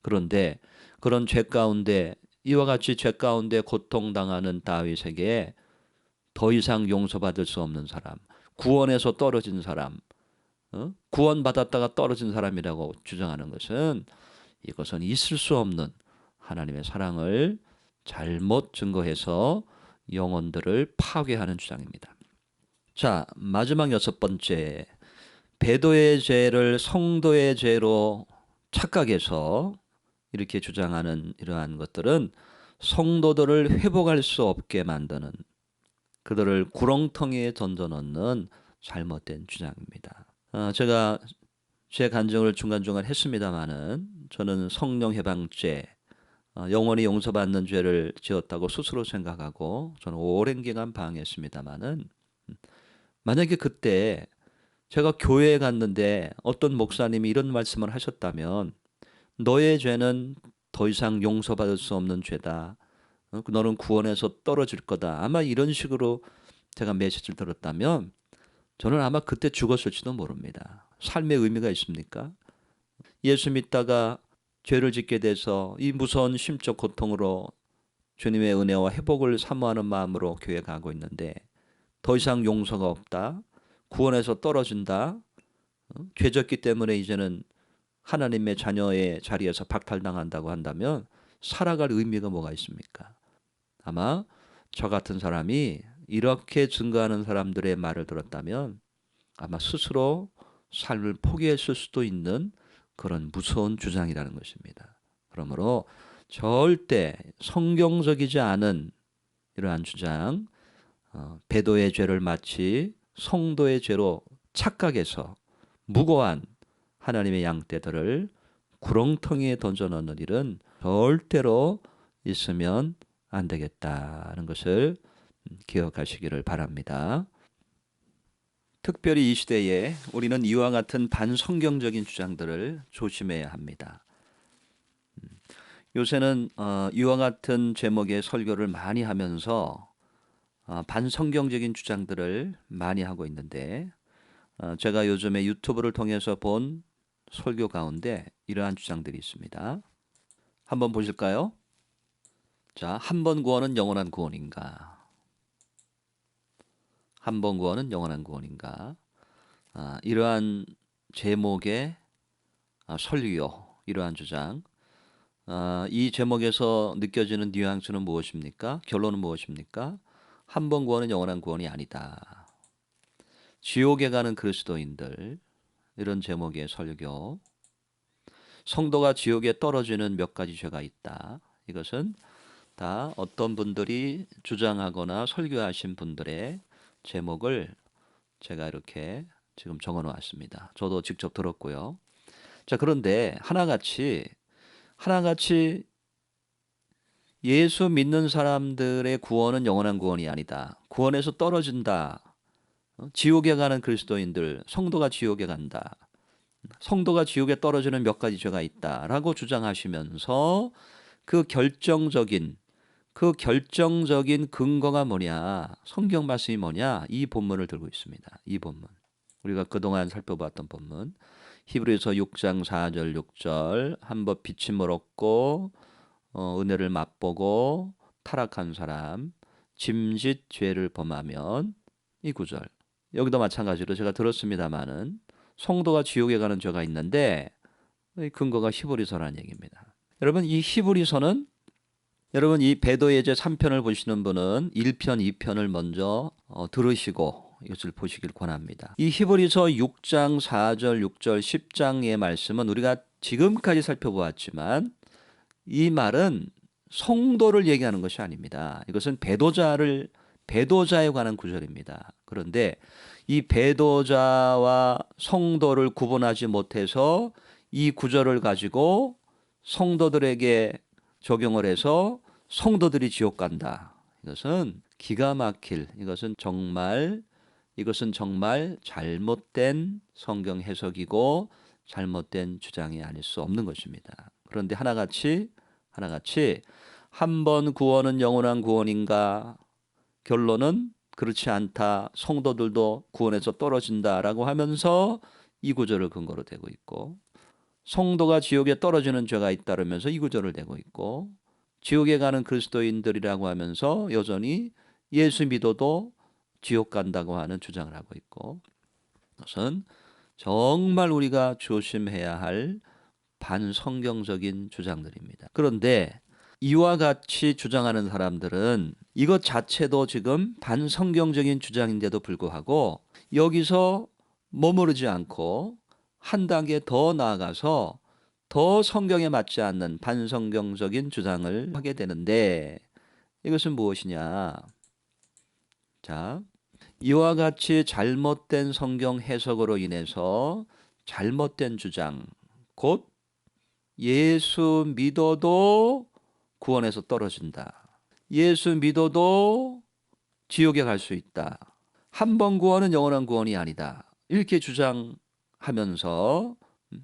[SPEAKER 2] 그런데 그런 죄 가운데, 이와 같이 죄 가운데 고통당하는 다윗에게 더 이상 용서받을 수 없는 사람, 구원에서 떨어진 사람, 구원받았다가 떨어진 사람이라고 주장하는 것은, 이것은 있을 수 없는 하나님의 사랑을 잘못 증거해서 영혼들을 파괴하는 주장입니다. 자, 마지막 6번째, 배도의 죄를 성도의 죄로 착각해서 이렇게 주장하는 이러한 것들은 성도들을 회복할 수 없게 만드는, 그들을 구렁텅이에 던져넣는 잘못된 주장입니다. 제가 제 간증을 중간중간 했습니다마는, 저는 성령 해방죄, 영원히 용서받는 죄를 지었다고 스스로 생각하고 저는 오랜 기간 방황했습니다마는, 만약에 그때 제가 교회에 갔는데 어떤 목사님이 이런 말씀을 하셨다면, 너의 죄는 더 이상 용서받을 수 없는 죄다, 너는 구원에서 떨어질 거다, 아마 이런 식으로 제가 메시지를 들었다면 저는 아마 그때 죽었을지도 모릅니다. 삶의 의미가 있습니까? 예수 믿다가 죄를 짓게 돼서 이 무서운 심적 고통으로 주님의 은혜와 회복을 사모하는 마음으로 교회 가고 있는데, 더 이상 용서가 없다, 구원에서 떨어진다, 죄 졌기 때문에 이제는 하나님의 자녀의 자리에서 박탈당한다고 한다면 살아갈 의미가 뭐가 있습니까? 아마 저 같은 사람이 이렇게 증거하는 사람들의 말을 들었다면 아마 스스로 삶을 포기했을 수도 있는 그런 무서운 주장이라는 것입니다. 그러므로 절대 성경적이지 않은 이러한 주장, 배도의 죄를 마치 성도의 죄로 착각해서 무고한 하나님의 양떼들을 구렁텅이에 던져넣는 일은 절대로 있으면 안 되겠다는 것을 기억하시기를 바랍니다. 특별히 이 시대에 우리는 이와 같은 반성경적인 주장들을 조심해야 합니다. 요새는 이와 같은 제목의 설교를 많이 하면서 반성경적인 주장들을 많이 하고 있는데 제가 요즘에 유튜브를 통해서 본 설교 가운데 이러한 주장들이 있습니다. 한번 보실까요? 자, 한 번 구원은 영원한 구원인가? 한 번 구원은 영원한 구원인가? 이러한 제목의 설교, 이러한 주장. 이 제목에서 느껴지는 뉘앙스는 무엇입니까? 결론은 무엇입니까? 한 번 구원은 영원한 구원이 아니다. 지옥에 가는 그리스도인들, 이런 제목의 설교. 성도가 지옥에 떨어지는 몇 가지 죄가 있다. 이것은 다 어떤 분들이 주장하거나 설교하신 분들의 제목을 제가 이렇게 지금 적어 놓았습니다. 저도 직접 들었고요. 자, 그런데 하나같이 예수 믿는 사람들의 구원은 영원한 구원이 아니다. 구원에서 떨어진다. 지옥에 가는 그리스도인들, 성도가 지옥에 간다. 성도가 지옥에 떨어지는 몇 가지 죄가 있다라고 주장하시면서 그 결정적인 근거가 뭐냐? 성경 말씀이 뭐냐? 이 본문을 들고 있습니다. 이 본문. 우리가 그동안 살펴봤던 본문. 히브리서 6장 4절 6절 한번 빛임을 얻고 은혜를 맛보고 타락한 사람 짐짓 죄를 범하면 이 구절. 여기도 마찬가지로 제가 들었습니다마는 성도가 지옥에 가는 죄가 있는데 이 근거가 히브리서라는 얘기입니다. 여러분 여러분 이 배도의 제 3편을 보시는 분은 1편, 2편을 먼저 들으시고 이것을 보시길 권합니다. 이 히브리서 6장 4절, 6절, 10장의 말씀은 우리가 지금까지 살펴보았지만 이 말은 성도를 얘기하는 것이 아닙니다. 이것은 배도자에 관한 구절입니다. 그런데 이 배도자와 성도를 구분하지 못해서 이 구절을 가지고 성도들에게 적용을 해서 성도들이 지옥 간다. 이것은 기가 막힐, 이것은 정말 잘못된 성경 해석이고 잘못된 주장이 아닐 수 없는 것입니다. 그런데 하나같이 한 번 구원은 영원한 구원인가? 결론은 그렇지 않다. 성도들도 구원에서 떨어진다라고 하면서 이 구절을 근거로 대고 있고, 성도가 지옥에 떨어지는 죄가 잇따르면서 이 구절을 대고 있고, 지옥에 가는 그리스도인들이라고 하면서 여전히 예수 믿어도 지옥 간다고 하는 주장을 하고 있고, 그것은 정말 우리가 조심해야 할 반성경적인 주장들입니다. 그런데 이와 같이 주장하는 사람들은 이것 자체도 지금 반성경적인 주장인데도 불구하고 여기서 머무르지 않고 한 단계 더 나아가서 더 성경에 맞지 않는 반성경적인 주장을 하게 되는데 이것은 무엇이냐? 자, 이와 같이 잘못된 성경 해석으로 인해서 잘못된 주장, 곧 예수 믿어도 구원에서 떨어진다. 예수 믿어도 지옥에 갈 수 있다. 한 번 구원은 영원한 구원이 아니다. 이렇게 주장하면서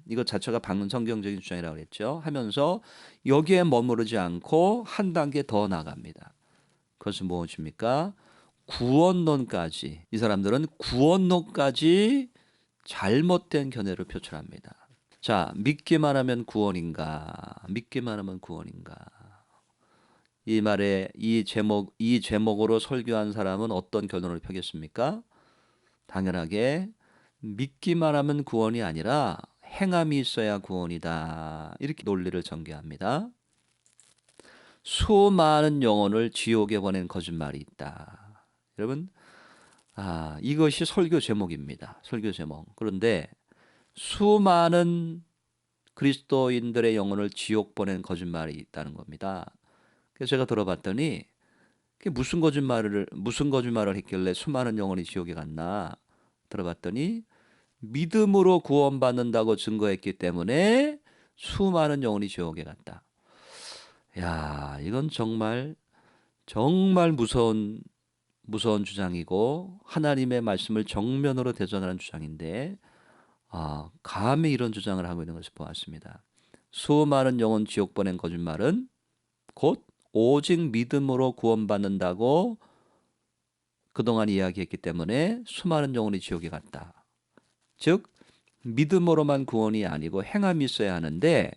[SPEAKER 2] 이것 자체가 반성경적인 주장이라고 했죠. 하면서 여기에 머무르지 않고 한 단계 더 나갑니다. 그것은 무엇입니까? 구원론까지. 이 사람들은 구원론까지 잘못된 견해를 표출합니다. 자, 믿기만 하면 구원인가? 믿기만 하면 구원인가? 이 제목으로 설교한 사람은 어떤 결론을 펴겠습니까? 당연하게 믿기만 하면 구원이 아니라 행함이 있어야 구원이다. 이렇게 논리를 전개합니다. 수많은 영혼을 지옥에 보낸 거짓말이 있다. 여러분, 이것이 설교 제목입니다. 설교 제목. 그런데 수많은 그리스도인들의 영혼을 지옥 보낸 거짓말이 있다는 겁니다. 그래서 제가 들어봤더니 그게 무슨 거짓말을 했길래 수많은 영혼이 지옥에 갔나 들어봤더니 믿음으로 구원받는다고 증거했기 때문에 수많은 영혼이 지옥에 갔다. 야, 이건 정말 무서운 주장이고 하나님의 말씀을 정면으로 대적하는 주장인데 감히 이런 주장을 하고 있는 것을 보았습니다. 수많은 영혼 지옥 보낸 거짓말은 곧 오직 믿음으로 구원받는다고 그동안 이야기했기 때문에 수많은 영혼이 지옥에 갔다. 즉 믿음으로만 구원이 아니고 행함이 있어야 하는데,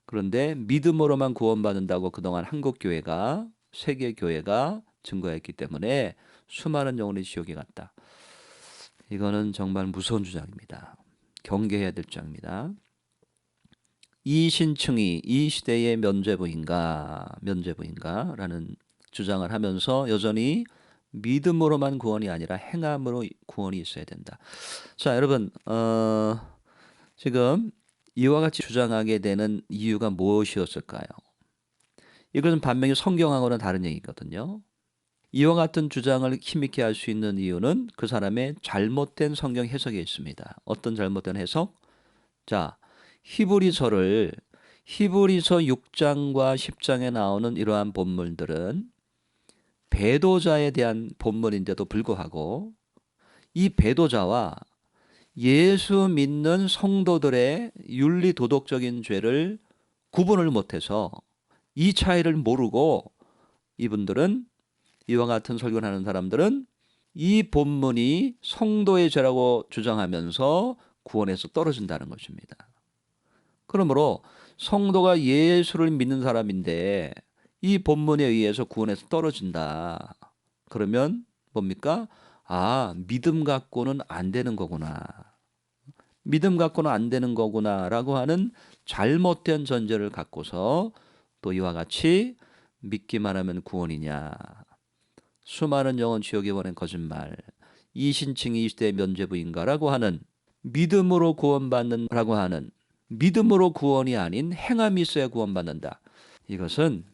[SPEAKER 2] 그런데 믿음으로만 구원받는다고 그동안 한국교회가, 세계교회가 증거했기 때문에 수많은 영혼이 지옥에 갔다. 이거는 정말 무서운 주장입니다. 경계해야 될 주장입니다. 이 신층이 이 시대의 면죄부인가 라는 주장을 하면서 여전히 믿음으로만 구원이 아니라 행함으로 구원이 있어야 된다. 자, 여러분, 지금 이와 같이 주장하게 되는 이유가 무엇이었을까요? 이것은 반면에 성경하고는 다른 얘기거든요. 이와 같은 주장을 힘있게 할 수 있는 이유는 그 사람의 잘못된 성경 해석에 있습니다. 어떤 잘못된 해석? 자, 히브리서 6장과 10장에 나오는 이러한 본문들은 배도자에 대한 본문인데도 불구하고 이 배도자와 예수 믿는 성도들의 윤리 도덕적인 죄를 구분을 못해서 이 차이를 모르고 이분들은, 이와 같은 설교를 하는 사람들은 이 본문이 성도의 죄라고 주장하면서 구원에서 떨어진다는 것입니다. 그러므로 성도가 예수를 믿는 사람인데 이 본문에 의해서 구원에서 떨어진다. 그러면 뭡니까? 믿음 갖고는 안 되는 거구나. 믿음 갖고는 안 되는 거구나라고 하는 잘못된 전제를 갖고서 또 이와 같이 믿기만 하면 구원이냐, 수많은 영혼 지옥에 보낸 거짓말, 이 신층이 이 시대의 면죄부인가라고 하는, 믿음으로 구원받는다라고 하는, 믿음으로 구원이 아닌 행함이 있어야 구원받는다. 이것은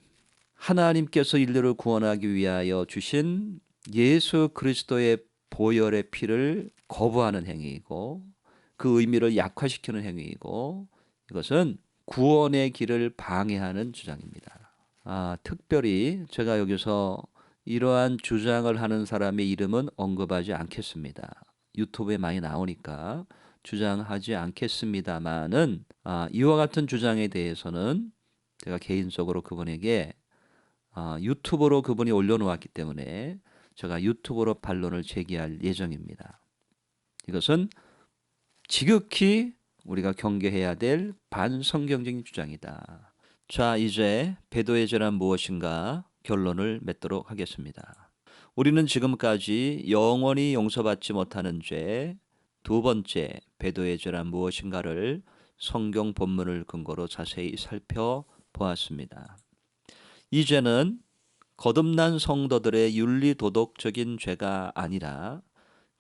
[SPEAKER 2] 하나님께서 인류를 구원하기 위하여 주신 예수 그리스도의 보혈의 피를 거부하는 행위이고 그 의미를 약화시키는 행위이고, 이것은 구원의 길을 방해하는 주장입니다. 특별히 제가 여기서 이러한 주장을 하는 사람의 이름은 언급하지 않겠습니다. 유튜브에 많이 나오니까 주장하지 않겠습니다만은, 이와 같은 주장에 대해서는 제가 개인적으로 그분에게 유튜브로 그분이 올려놓았기 때문에 제가 유튜브로 반론을 제기할 예정입니다. 이것은 지극히 우리가 경계해야 될 반성경적인 주장이다. 자, 이제 배도의 죄란 무엇인가 결론을 맺도록 하겠습니다. 우리는 지금까지 영원히 용서받지 못하는 죄, 두 번째 배도의 죄란 무엇인가를 성경 본문을 근거로 자세히 살펴보았습니다. 이 죄는 거듭난 성도들의 윤리 도덕적인 죄가 아니라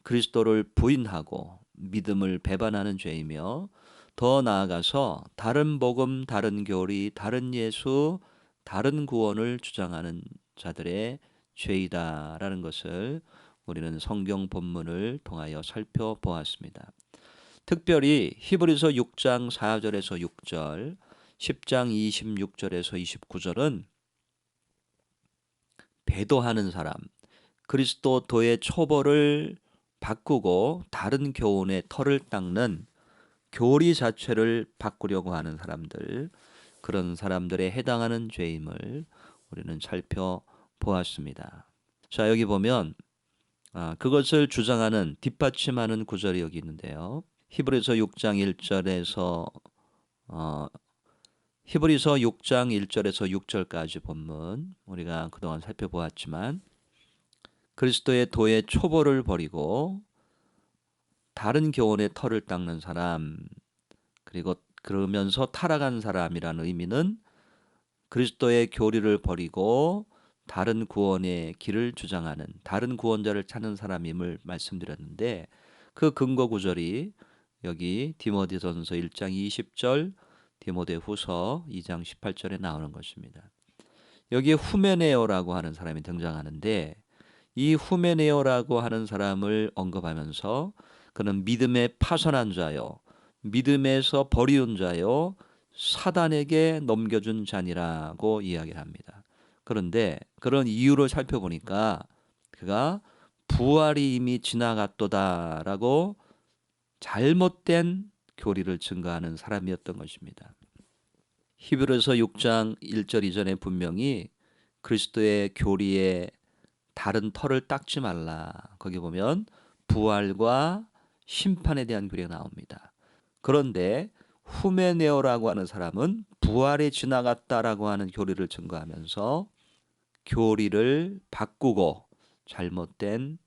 [SPEAKER 2] 그리스도를 부인하고 믿음을 배반하는 죄이며, 더 나아가서 다른 복음, 다른 교리, 다른 예수, 다른 구원을 주장하는 자들의 죄이다라는 것을 우리는 성경 본문을 통하여 살펴보았습니다. 특별히 히브리서 6장 4절에서 6절, 10장 26절에서 29절은 배도하는 사람, 그리스도 도의 초벌을 바꾸고 다른 교훈의 털을 닦는 교리 자체를 바꾸려고 하는 사람들, 그런 사람들에 해당하는 죄임을 우리는 살펴보았습니다. 자, 여기 보면 그것을 주장하는, 뒷받침하는 구절이 여기 있는데요. 히브리서 6장 1절에서 히브리서 6장 1절에서 6절까지 본문 우리가 그동안 살펴보았지만, 그리스도의 도의 초보를 버리고 다른 교훈의 털을 닦는 사람, 그리고 그러면서 타락한 사람이라는 의미는 그리스도의 교리를 버리고 다른 구원의 길을 주장하는, 다른 구원자를 찾는 사람임을 말씀드렸는데, 그 근거 구절이 여기 디모데전서 1장 20절, 디모데후서 2장 18절에 나오는 것입니다. 여기에 후메네오라고 하는 사람이 등장하는데, 이 후메네오라고 하는 사람을 언급하면서 그는 믿음에 파선한 자요, 믿음에서 버리운 자요, 사단에게 넘겨준 자니라고 이야기를 합니다. 그런데 그런 이유를 살펴보니까 그가 부활이 이미 지나갔도다라고 잘못된 교리를 증거하는 사람이었던 것입니다. 히브리서 6장 1절 이전에 분명히 그리스도의 교리에 다른 털을 닦지 말라. 거기 보면 부활과 심판에 대한 교리가 나옵니다. 그런데 후메네오라고 하는 사람은 부활에 지나갔다라고 하는 교리를 증거하면서 교리를 바꾸고 잘못된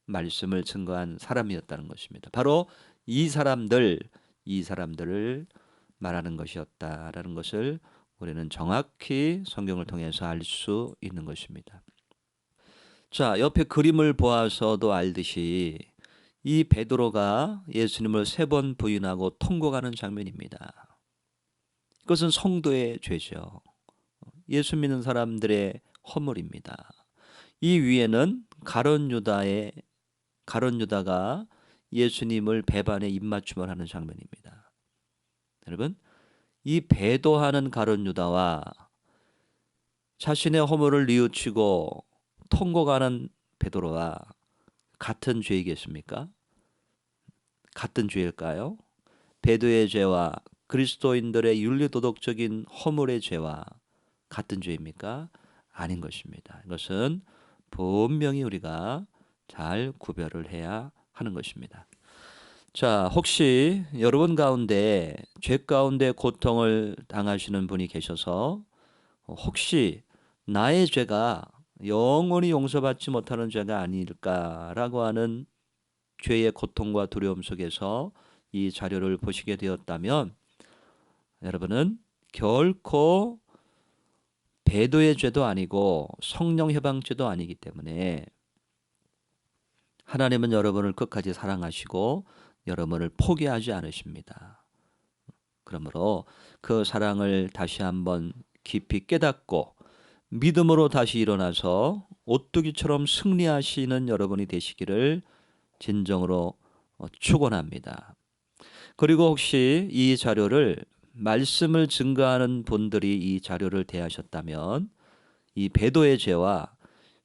[SPEAKER 2] 말씀을 증거한 사람이었다는 것입니다. 바로 이 사람들을 말하는 것이었다라는 것을 우리는 정확히 성경을 통해서 알 수 있는 것입니다. 자, 옆에 그림을 보아서도 알듯이 이 베드로가 예수님을 3번 부인하고 통곡하는 장면입니다. 그것은 성도의 죄죠. 예수 믿는 사람들의 허물입니다. 이 위에는 가룟 유다가 예수님을 배반에 입맞춤을 하는 장면입니다. 여러분, 이 배도하는 가룟 유다와 자신의 허물을 뉘우치고 통곡하는 베드로와 같은 죄이겠습니까? 같은 죄일까요? 배도의 죄와 그리스도인들의 윤리도덕적인 허물의 죄와 같은 죄입니까? 아닌 것입니다. 이것은 분명히 우리가 잘 구별을 해야 하는 것입니다. 자, 혹시 여러분 가운데 죄 가운데 고통을 당하시는 분이 계셔서 혹시 나의 죄가 영원히 용서받지 못하는 죄가 아닐까라고 하는 죄의 고통과 두려움 속에서 이 자료를 보시게 되었다면 여러분은 결코 배도의 죄도 아니고 성령 해방죄도 아니기 때문에 하나님은 여러분을 끝까지 사랑하시고 여러분을 포기하지 않으십니다. 그러므로 그 사랑을 다시 한번 깊이 깨닫고 믿음으로 다시 일어나서 오뚜기처럼 승리하시는 여러분이 되시기를 진정으로 축원합니다. 그리고 혹시 이 자료를 말씀을 증거하는 분들이 이 자료를 대하셨다면 이 배도의 죄와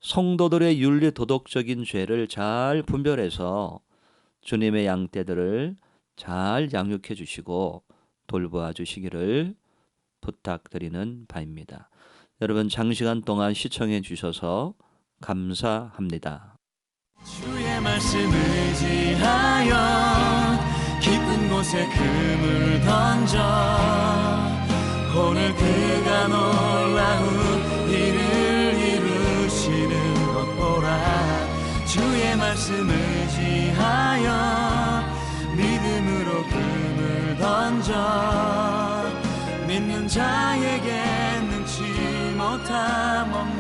[SPEAKER 2] 성도들의 윤리 도덕적인 죄를 잘 분별해서 주님의 양떼들을 잘 양육해 주시고 돌보아 주시기를 부탁드리는 바입니다. 여러분 장시간 동안 시청해 주셔서 감사합니다.
[SPEAKER 1] 주의 말씀 의지하여 깊은 곳에 금을 던져 오늘 그가 놀라운 일을 이루시는 것 보라. 주의 말씀 의지하여 믿음으로 금을 던져 믿는 자에게 능치 못함 없는